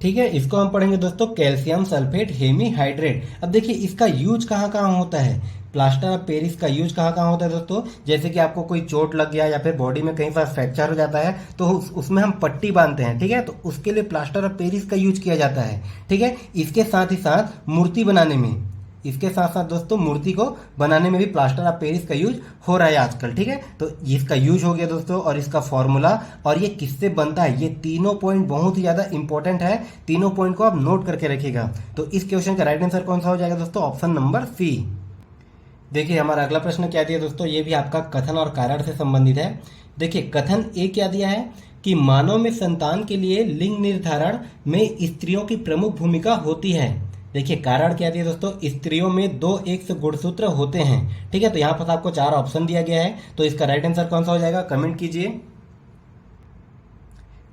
ठीक है, इसको हम पढ़ेंगे दोस्तों कैल्शियम सल्फेट हेमीहाइड्रेट। अब देखिए इसका यूज कहाँ कहाँ होता है? प्लास्टर ऑफ पेरिस का यूज कहाँ कहाँ होता है दोस्तों? जैसे कि आपको कोई चोट लग गया या फिर बॉडी में कहीं पर फ्रैक्चर हो जाता है तो उसमें हम पट्टी बांधते हैं। ठीक है, तो उसके लिए प्लास्टर ऑफ पेरिस का यूज किया जाता है। ठीक है, इसके साथ ही साथ मूर्ति बनाने में, इसके साथ साथ दोस्तों मूर्ति को बनाने में भी प्लास्टर ऑफ पेरिस का यूज हो रहा है आजकल। ठीक है, तो इसका यूज हो गया दोस्तों और इसका फॉर्मूला और ये किससे बनता है, ये तीनों पॉइंट बहुत ही ज्यादा इंपॉर्टेंट है। तीनों पॉइंट को आप नोट करके रखिएगा। तो इस क्वेश्चन का राइट आंसर कौन सा हो जाएगा दोस्तों? Option number C. देखिए हमारा अगला प्रश्न क्या दिया दोस्तों, ये भी आपका कथन और कारण से संबंधित है। देखिए कथन ए क्या दिया है कि मानव में संतान के लिए लिंग निर्धारण में स्त्रियों की प्रमुख भूमिका होती है। देखिए कारण क्या दिया दोस्तों, स्त्रियों में 2 X गुणसूत्र होते हैं। ठीक है, तो यहाँ पर आपको 4 ऑप्शन दिया गया है, तो इसका राइट आंसर कौन सा हो जाएगा? कमेंट कीजिए।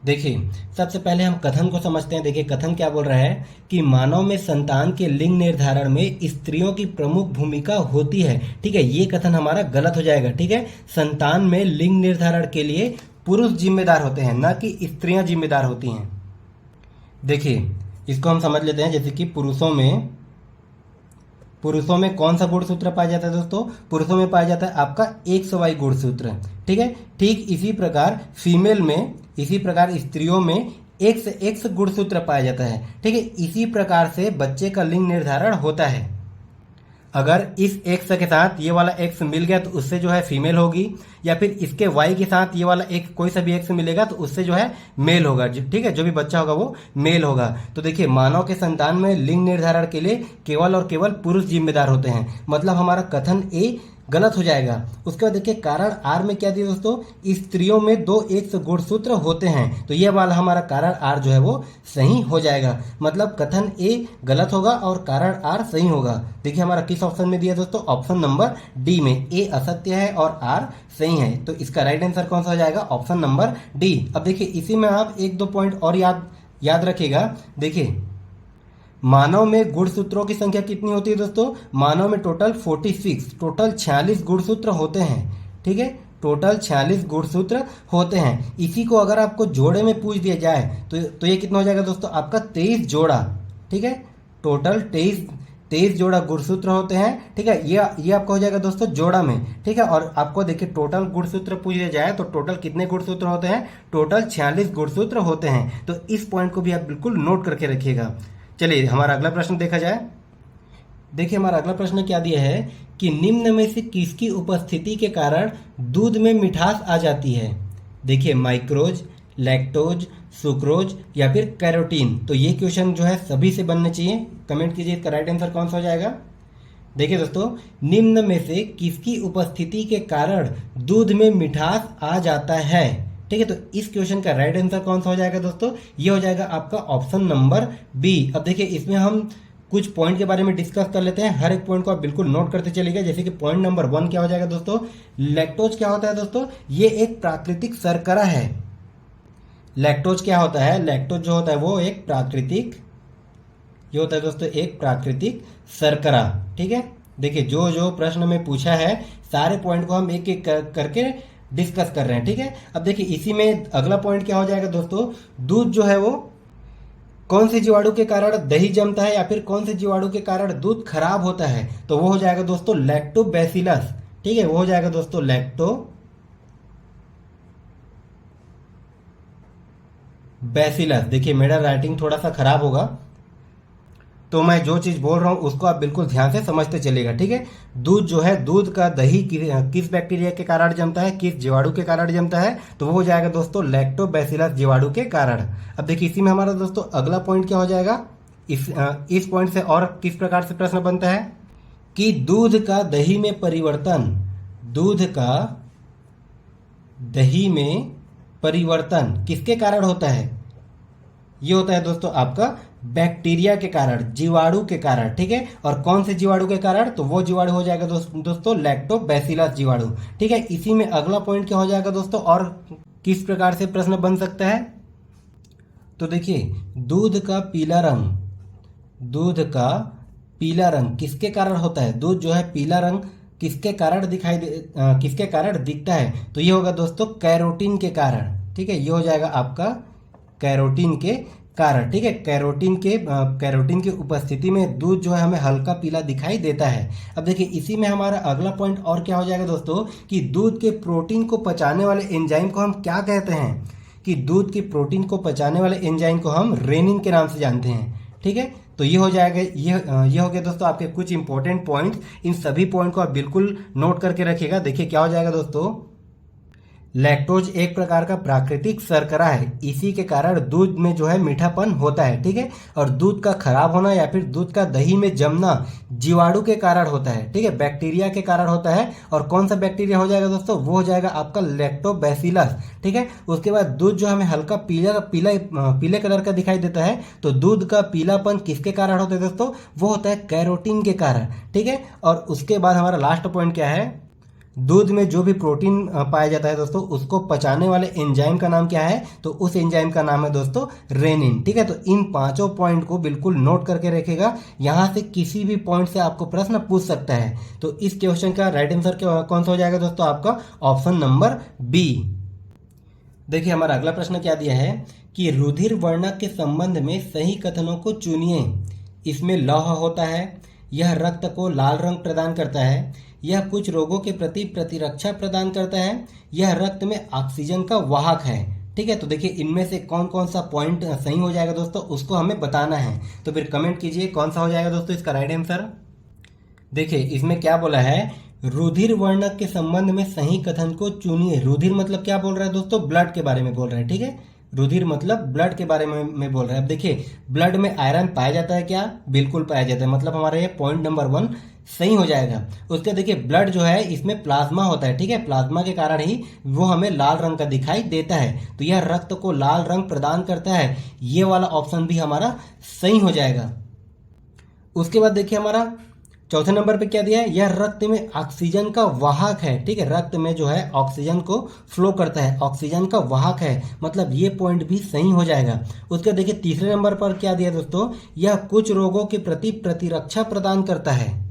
देखिए सबसे पहले हम कथन को समझते हैं। देखिए कथन क्या बोल रहा है कि मानव में संतान के लिंग निर्धारण में स्त्रियों की प्रमुख भूमिका होती है। ठीक है, ये कथन हमारा गलत हो जाएगा। ठीक है, संतान में लिंग निर्धारण के लिए पुरुष जिम्मेदार होते हैं, ना कि स्त्रियां जिम्मेदार होती हैं। देखिए इसको हम समझ लेते हैं। जैसे कि पुरुषों में कौन सा गुणसूत्र पाया जाता है दोस्तों? पुरुषों में पाया जाता है आपका XY गुणसूत्र। ठीक है, ठीक इसी प्रकार फीमेल में, इसी प्रकार स्त्रियों में XX गुणसूत्र पाया जाता है। ठीक है, इसी प्रकार से बच्चे का लिंग निर्धारण होता है। अगर इस X के साथ ये वाला X मिल गया तो उससे जो है फीमेल होगी, या फिर इसके Y के साथ ये वाला एक कोई सा भी X मिलेगा तो उससे जो है मेल होगा। ठीक है, जो भी बच्चा होगा वो मेल होगा। तो देखिए मानव के संतान में लिंग निर्धारण के लिए केवल और केवल पुरुष जिम्मेदार होते हैं, मतलब हमारा कथन ए गलत हो जाएगा। उसके बाद देखिए कारण आर में क्या दिया दोस्तों, स्त्रियों में 2 X गुणसूत्र होते हैं, तो ये वाला हमारा कारण आर जो है वो सही हो जाएगा, मतलब कथन ए गलत होगा और कारण आर सही होगा। देखिए हमारा किस ऑप्शन में दिया दोस्तों? ऑप्शन नंबर डी में। ए असत्य है और आर सही है, तो इसका राइट आंसर कौन सा हो जाएगा? Option number D. अब देखिए इसी में आप 1-2 पॉइंट और याद रखिएगा। देखिए मानव में गुणसूत्रों की संख्या कितनी होती है दोस्तों? मानव में टोटल 46 गुणसूत्र होते हैं। ठीक है, टोटल 46 गुणसूत्र होते हैं। इसी को अगर आपको जोड़े में पूछ दिया जाए तो ये कितना हो जाएगा दोस्तों? आपका 23 जोड़ा। ठीक है, टोटल 23 जोड़ा गुणसूत्र होते हैं। ठीक है, ये आपका हो जाएगा दोस्तों जोड़ा में। ठीक है, और आपको देखिए टोटल गुणसूत्र पूछ दिया जाए तो टोटल कितने गुणसूत्र होते हैं? टोटल 46 गुणसूत्र होते हैं। तो इस पॉइंट को भी आप बिल्कुल नोट करके रखिएगा। चलिए हमारा अगला प्रश्न देखा जाए। देखिए हमारा अगला प्रश्न क्या दिया है कि निम्न में से किसकी उपस्थिति के कारण दूध में मिठास आ जाती है? देखिए माइक्रोज, लैक्टोज, सुक्रोज या फिर कैरोटीन। तो ये क्वेश्चन जो है सभी से बनने चाहिए। कमेंट कीजिए इसका राइट आंसर कौन सा हो जाएगा। देखिए दोस्तों, निम्न में से किसकी उपस्थिति के कारण दूध में मिठास आ जाता है। ठीक है, तो इस क्वेश्चन का राइट आंसर कौन सा हो जाएगा दोस्तों, ये हो जाएगा आपका ऑप्शन नंबर बी। अब देखिए इसमें हम कुछ पॉइंट के बारे में डिस्कस कर लेते हैं। हर एक पॉइंट को आप बिल्कुल नोट करते चलिएगा। जैसे कि पॉइंट नंबर 1 क्या हो जाएगा दोस्तों, लैक्टोज क्या होता है दोस्तों, ये एक प्राकृतिक शर्करा है। लैक्टोज क्या होता है, लैक्टोज जो होता है वो एक प्राकृतिक, ये होता है दोस्तों एक प्राकृतिक शर्करा। ठीक है, देखिए जो जो प्रश्न में पूछा है सारे पॉइंट को हम एक एक करके डिस्कस कर रहे हैं। ठीक है, अब देखिए इसी में अगला पॉइंट क्या हो जाएगा दोस्तों, दूध जो है वो कौन से जीवाणु के कारण दही जमता है या फिर कौन से जीवाणु के कारण दूध खराब होता है। तो वो हो जाएगा दोस्तों लैक्टोबैसिलस। ठीक है, वो हो जाएगा दोस्तों लैक्टोबैसिलस। देखिए मेरा राइटिंग थोड़ा सा खराब होगा, तो मैं जो चीज बोल रहा हूं उसको आप बिल्कुल ध्यान से समझते चलिएगा। ठीक है, दूध जो है, दूध का दही किस बैक्टीरिया के कारण जमता है, किस जीवाणु के कारण जमता है, तो वो हो जाएगा दोस्तों लैक्टोबैसिलस जीवाणु के कारण। अब देखिए इसी में हमारा दोस्तों अगला पॉइंट क्या हो जाएगा, इस पॉइंट से और किस प्रकार से प्रश्न बनता है कि दूध का दही में परिवर्तन, दूध का दही में परिवर्तन किसके कारण होता है, ये होता है दोस्तों आपका बैक्टीरिया के कारण, जीवाणु के कारण। ठीक है, और कौन से जीवाणु के कारण, तो वो जीवाणु हो जाएगा दोस्तों लैक्टोबैसिलस जीवाणु। ठीक है, इसी में अगला पॉइंट क्या हो जाएगा दोस्तों, और किस प्रकार से प्रश्न बन सकता है, तो देखिए दूध का पीला रंग, दूध का पीला रंग किसके कारण होता है, दूध जो है पीला रंग किसके कारण किसके कारण दिखता है, तो ये होगा दोस्तों कैरोटीन के कारण। ठीक है, ये हो जाएगा आपका कैरोटीन के कारण। ठीक है, कैरोटीन की उपस्थिति में दूध जो है हमें हल्का पीला दिखाई देता है। अब देखिए इसी में हमारा अगला पॉइंट और क्या हो जाएगा दोस्तों, कि दूध के प्रोटीन को पचाने वाले एंजाइम को हम क्या कहते हैं, कि दूध की प्रोटीन को पचाने वाले एंजाइम को हम रेनिन के नाम से जानते हैं। ठीक है, तो ये हो जाएगा, ये हो गया दोस्तों आपके कुछ इंपॉर्टेंट पॉइंट्स। इन सभी पॉइंट को आप बिल्कुल नोट करके रखिएगा। देखिए क्या हो जाएगा दोस्तों, लैक्टोज एक प्रकार का प्राकृतिक शर्करा है, इसी के कारण दूध में जो है मीठापन होता है। ठीक है, और दूध का खराब होना या फिर दूध का दही में जमना जीवाणु के कारण होता है। ठीक है, बैक्टीरिया के कारण होता है। और कौन सा बैक्टीरिया हो जाएगा दोस्तों, वो हो जाएगा आपका लैक्टोबैसिलस। ठीक है, उसके बाद दूध जो हमें हल्का पीले कलर का दिखाई देता है, तो दूध का पीलापन किसके कारण होता है दोस्तों, वो होता है कैरोटीन के कारण। ठीक है, और उसके बाद हमारा लास्ट पॉइंट क्या है, दूध में जो भी प्रोटीन पाया जाता है दोस्तों उसको पचाने वाले एंजाइम का नाम क्या है, तो उस एंजाइम का नाम है दोस्तों रेनिन। ठीक है, तो इन पांचों पॉइंट को बिल्कुल नोट करके रखेगा, यहां से किसी भी पॉइंट से आपको प्रश्न पूछ सकता है। तो इस क्वेश्चन का राइट आंसर कौन सा हो जाएगा दोस्तों, आपका ऑप्शन नंबर बी। देखिए हमारा अगला प्रश्न क्या दिया है कि रुधिर वर्णक के संबंध में सही कथनों को चुनिए। इसमें लौह होता है, यह रक्त को लाल रंग प्रदान करता है, यह कुछ रोगों के प्रति प्रतिरक्षा प्रदान करता है, यह रक्त में ऑक्सीजन का वाहक है। ठीक है, तो देखिए इनमें से कौन कौन सा पॉइंट सही हो जाएगा दोस्तों, उसको हमें बताना है। तो फिर कमेंट कीजिए कौन सा हो जाएगा दोस्तों इसका राइट आंसर। देखिए इसमें क्या बोला है, रुधिर वर्णक के संबंध में सही कथन को चुनिए। रुधिर मतलब क्या बोल रहा है दोस्तों, ब्लड के बारे में बोल रहा है। ठीक है, रुधिर मतलब ब्लड के बारे में बोल रहा है। अब देखिए ब्लड में आयरन पाया जाता है क्या, बिल्कुल पाया जाता है, मतलब हमारा ये पॉइंट नंबर 1 सही हो जाएगा। उसके देखिए ब्लड जो है इसमें प्लाज्मा होता है। ठीक है, प्लाज्मा के कारण ही वो हमें लाल रंग का दिखाई देता है, तो यह रक्त को लाल रंग प्रदान करता है, ये वाला ऑप्शन भी हमारा सही हो जाएगा। उसके बाद देखिए हमारा चौथे नंबर पे क्या दिया है, यह रक्त में ऑक्सीजन का वाहक है। ठीक है, रक्त में जो है ऑक्सीजन को फ्लो करता है, ऑक्सीजन का वाहक है, मतलब ये पॉइंट भी सही हो जाएगा। उसके देखिए तीसरे नंबर पर क्या दिया दोस्तों, यह कुछ रोगों के प्रति प्रतिरक्षा प्रदान करता है।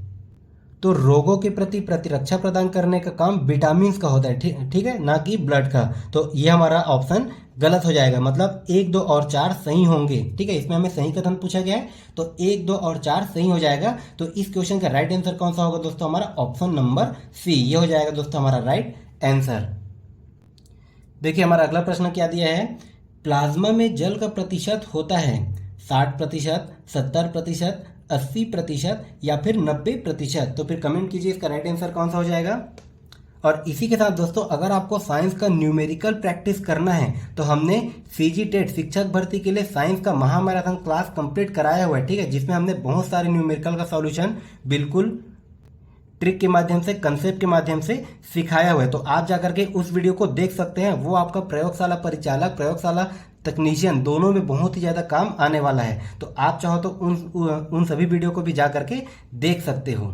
तो रोगों के प्रति प्रतिरक्षा प्रदान करने का काम विटामिन का होता है। ठीक है, ना कि ब्लड का। तो ये हमारा ऑप्शन गलत हो जाएगा, मतलब 1, 2 और 4 सही होंगे। ठीक है, इसमें हमें सही कथन पूछा गया है, तो 1, 2 और 4 सही हो जाएगा। तो इस क्वेश्चन का राइट आंसर कौन सा होगा दोस्तों, हमारा ऑप्शन नंबर सी, ये हो जाएगा दोस्तों हमारा राइट आंसर। देखिए हमारा अगला प्रश्न क्या दिया है, प्लाज्मा में जल का प्रतिशत होता है 60%, 70%, 80% या फिर 90%। तो फिर कमेंट कीजिए इसका राइट आंसर कौन सा हो जाएगा। और इसी के साथ दोस्तों अगर आपको साइंस का न्यूमेरिकल प्रैक्टिस करना है तो हमने सीजी टेट शिक्षक भर्ती के लिए साइंस का महामैराथन क्लास कंप्लीट कराया हुआ है, ठीक है, जिसमें हमने बहुत सारे न्यूमेरिकल का सॉल्यूशन बिल्कुल ट्रिक के माध्यम से, कंसेप्ट के माध्यम से सिखाया हुआ है। तो आप जाकर के उस वीडियो को देख सकते हैं। वो आपका प्रयोगशाला परिचालक, प्रयोगशाला तकनीशियन दोनों में बहुत ही ज़्यादा काम आने वाला है। तो आप चाहो तो उन सभी वीडियो को भी जा करके देख सकते हो।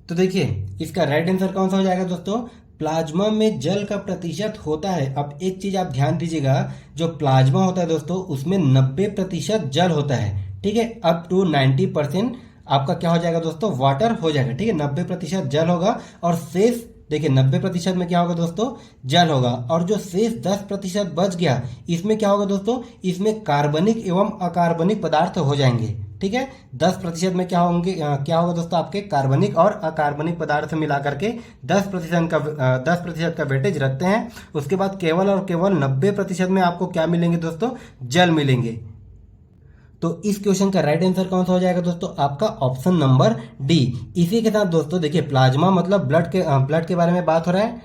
तो देखिए इसका राइट आंसर कौन सा हो जाएगा दोस्तों, प्लाज्मा में जल का प्रतिशत होता है। अब एक चीज आप ध्यान दीजिएगा, जो प्लाज्मा होता है दोस्तों उसमें 90% जल होता है, ठीक है, अप टू 90% आपका क्या हो जाएगा दोस्तों, वाटर हो जाएगा, ठीक है। 90% जल होगा और शेष देखिए 90% में क्या होगा दोस्तों, जल होगा, और जो शेष 10% बच गया इसमें क्या होगा दोस्तों, इसमें कार्बनिक एवं अकार्बनिक पदार्थ हो जाएंगे, ठीक है। 10% में क्या होंगे, क्या होगा दोस्तों, आपके कार्बनिक और अकार्बनिक पदार्थ मिला करके 10% का वेटेज रखते हैं। उसके बाद केवल और केवल 90% में आपको क्या मिलेंगे दोस्तों, जल मिलेंगे। तो इस क्वेश्चन का राइट आंसर कौन सा हो जाएगा दोस्तों, आपका ऑप्शन नंबर डी। इसी के साथ दोस्तों देखिए प्लाज्मा मतलब ब्लड के बारे में बात हो रहा है।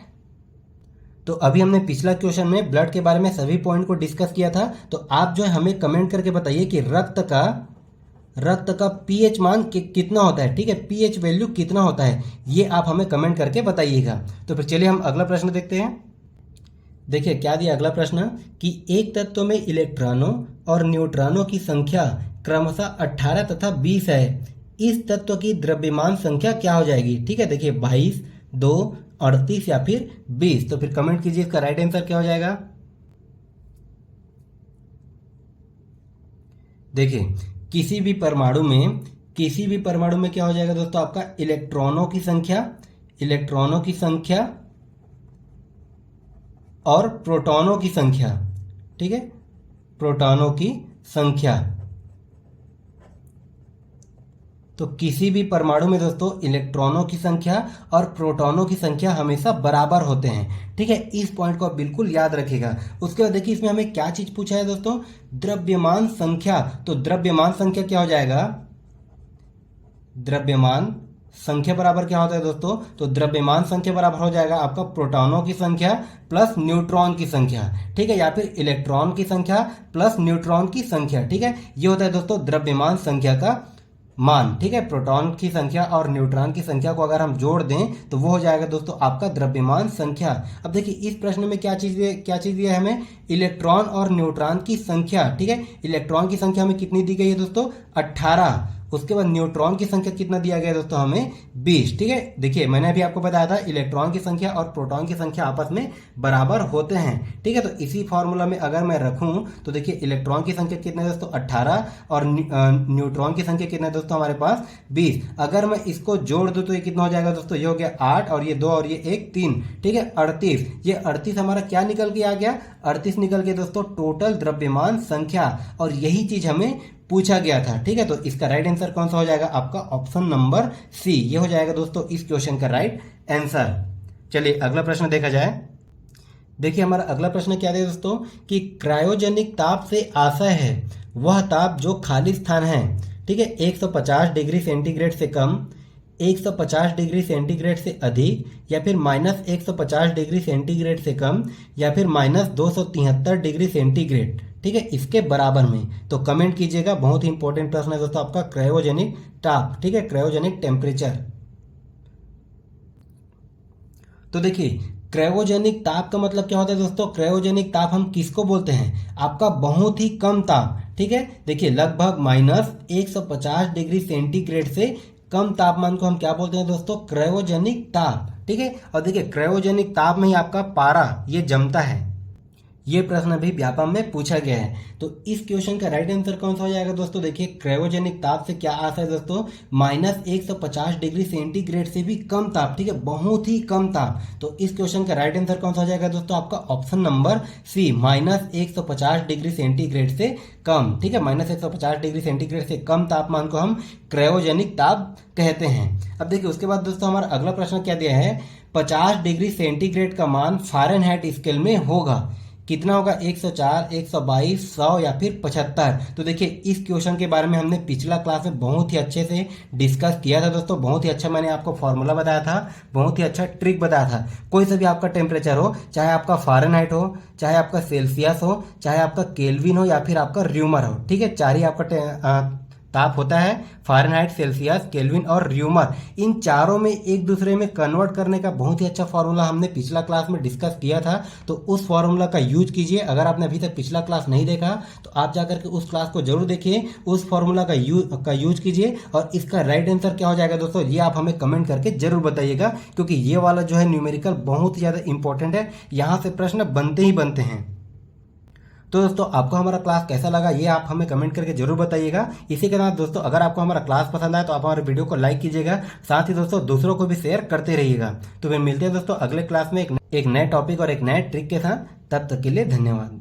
तो अभी हमने पिछला क्वेश्चन में ब्लड के बारे में सभी पॉइंट को डिस्कस किया था। तो आप जो है हमें कमेंट करके बताइए कि रक्त का पीएच मान कितना होता है, ठीक है, पीएच वैल्यू कितना होता है, ये आप हमें कमेंट करके बताइएगा। तो फिर चलिए हम अगला प्रश्न देखते हैं। देखिए क्या दिया अगला प्रश्न, कि एक तत्व में इलेक्ट्रॉनों और न्यूट्रॉनों की संख्या क्रमशः 18 तथा 20 है। इस तत्व की द्रव्यमान संख्या क्या हो जाएगी, ठीक है। देखिए 22, 2, 38 या फिर 20। तो फिर कमेंट कीजिए इसका राइट आंसर क्या हो जाएगा। देखिए किसी भी परमाणु में क्या हो जाएगा दोस्तों, आपका इलेक्ट्रॉनों की संख्या और प्रोटॉनों की संख्या, ठीक है, प्रोटॉनों की संख्या। तो किसी भी परमाणु में दोस्तों इलेक्ट्रॉनों की संख्या और प्रोटॉनों की संख्या हमेशा बराबर होते हैं, ठीक है। इस पॉइंट को आप बिल्कुल याद रखिएगा। उसके बाद देखिए इसमें हमें क्या चीज पूछा है दोस्तों, द्रव्यमान संख्या। तो द्रव्यमान संख्या क्या हो जाएगा, द्रव्यमान संख्या बराबर क्या होता है दोस्तों, तो द्रव्यमान संख्या बराबर हो जाएगा आपका प्रोटॉनों की संख्या प्लस न्यूट्रॉन की संख्या, ठीक है, या फिर इलेक्ट्रॉन की संख्या प्लस न्यूट्रॉन की संख्या, ठीक है। ये होता है दोस्तों द्रव्यमान संख्या का मान, ठीक है। प्रोटॉन की संख्या और न्यूट्रॉन की संख्या को अगर हम जोड़ दें तो वो हो जाएगा दोस्तों आपका द्रव्यमान संख्या। अब देखिए इस प्रश्न में क्या चीज दिया है हमें, इलेक्ट्रॉन और न्यूट्रॉन की संख्या, ठीक है। इलेक्ट्रॉन की संख्या हमें कितनी दी गई है दोस्तों, 18। उसके बाद न्यूट्रॉन की संख्या कितना दिया गया दोस्तों, हमें 20, ठीक है। देखिए मैंने अभी आपको बताया था इलेक्ट्रॉन की संख्या और प्रोटॉन की संख्या आपस में बराबर होते हैं, ठीक है। तो इसी फॉर्मूला में अगर मैं रखूं तो देखिए इलेक्ट्रॉन की संख्या कितना है दोस्तों, 18, और न्यूट्रॉन की संख्या कितना है दोस्तों हमारे पास 20। अगर मैं इसको जोड़ दूं तो ये कितना हो जाएगा दोस्तों, ये हो गया 8 और ये 2 और ये 1 3, ठीक है, 38। ये 38 हमारा क्या निकल के आ गया, 38 निकल के दोस्तों टोटल द्रव्यमान संख्या, और यही चीज हमें पूछा गया था, ठीक है। तो इसका राइट आंसर कौन सा हो जाएगा, आपका ऑप्शन नंबर सी, ये हो जाएगा दोस्तों इस क्वेश्चन का राइट आंसर। चलिए अगला प्रश्न देखा जाए। देखिए हमारा अगला प्रश्न क्या है दोस्तों, कि क्रायोजेनिक ताप से आशय है वह ताप जो खाली स्थान है, ठीक है, 150 डिग्री सेंटीग्रेड से कम, 150 डिग्री सेंटीग्रेड से अधिक, या फिर -150 डिग्री सेंटीग्रेड से कम, या फिर -273 डिग्री सेंटीग्रेड, ठीक है, इसके बराबर में। तो कमेंट कीजिएगा, बहुत ही इंपॉर्टेंट प्रश्न है दोस्तों आपका क्रायोजेनिक ताप, ठीक है, क्रायोजेनिक टेम्परेचर। तो देखिए क्रायोजेनिक ताप का मतलब क्या होता है दोस्तों, क्रायोजेनिक ताप हम किसको बोलते हैं, आपका बहुत ही कम ताप, ठीक है। देखिए लगभग -150 डिग्री सेंटीग्रेड से कम तापमान को हम क्या बोलते हैं दोस्तों, क्रायोजेनिक ताप, ठीक है। और देखिए क्रायोजेनिक ताप में ही आपका पारा ये जमता है। ये प्रश्न भी व्यापम में पूछा गया है। तो इस क्वेश्चन का राइट आंसर कौन सा हो जाएगा दोस्तों, देखिए क्रायोजेनिक ताप से क्या आता है दोस्तों, -150 डिग्री सेंटीग्रेड से भी कम ताप, ठीक है, बहुत ही कम ताप। तो इस क्वेश्चन का राइट आंसर कौन सा हो जाएगा दोस्तों, आपका option number C, -150 degree centigrade से कम, ठीक है, -150 डिग्री सेंटीग्रेड से कम तापमान को हम क्रायोजेनिक ताप कहते हैं। अब देखिए उसके बाद दोस्तों हमारा अगला प्रश्न क्या दिया है, 50 डिग्री सेंटीग्रेड का मान फ़ारेनहाइट स्केल में होगा, कितना होगा 104, 122, 100 या फिर 75। तो देखिए इस क्वेश्चन के बारे में हमने पिछला क्लास में बहुत ही अच्छे से डिस्कस किया था दोस्तों। बहुत ही अच्छा मैंने आपको फॉर्मूला बताया था, बहुत ही अच्छा ट्रिक बताया था। कोई सा भी आपका टेम्परेचर हो, चाहे आपका फ़ारेनहाइट हो, चाहे आपका सेल्सियस हो, चाहे आपका केल्विन हो या फिर आपका र्यूमर हो, ठीक है, चार ही आपका ताप होता है, फ़ारेनहाइट, सेल्सियस, केल्विन और र्यूमर। इन चारों में एक दूसरे में कन्वर्ट करने का बहुत ही अच्छा फॉर्मूला हमने पिछला क्लास में डिस्कस किया था। तो उस फॉर्मूला का यूज कीजिए। अगर आपने अभी तक पिछला क्लास नहीं देखा तो आप जाकर के उस क्लास को जरूर देखिए, उस फॉर्मूला का यूज कीजिए। और इसका राइट आंसर क्या हो जाएगा दोस्तों, ये आप हमें कमेंट करके जरूर बताइएगा, क्योंकि ये वाला जो है न्यूमेरिकल बहुत ही ज़्यादा इंपॉर्टेंट है, यहाँ से प्रश्न बनते ही बनते हैं। तो दोस्तों आपको हमारा क्लास कैसा लगा ये आप हमें कमेंट करके जरूर बताइएगा। इसी के साथ दोस्तों अगर आपको हमारा क्लास पसंद आए तो आप हमारे वीडियो को लाइक कीजिएगा, साथ ही दोस्तों दूसरों को भी शेयर करते रहिएगा। तो फिर मिलते हैं दोस्तों अगले क्लास में एक नए टॉपिक और एक नए ट्रिक के साथ। तब तक के लिए धन्यवाद।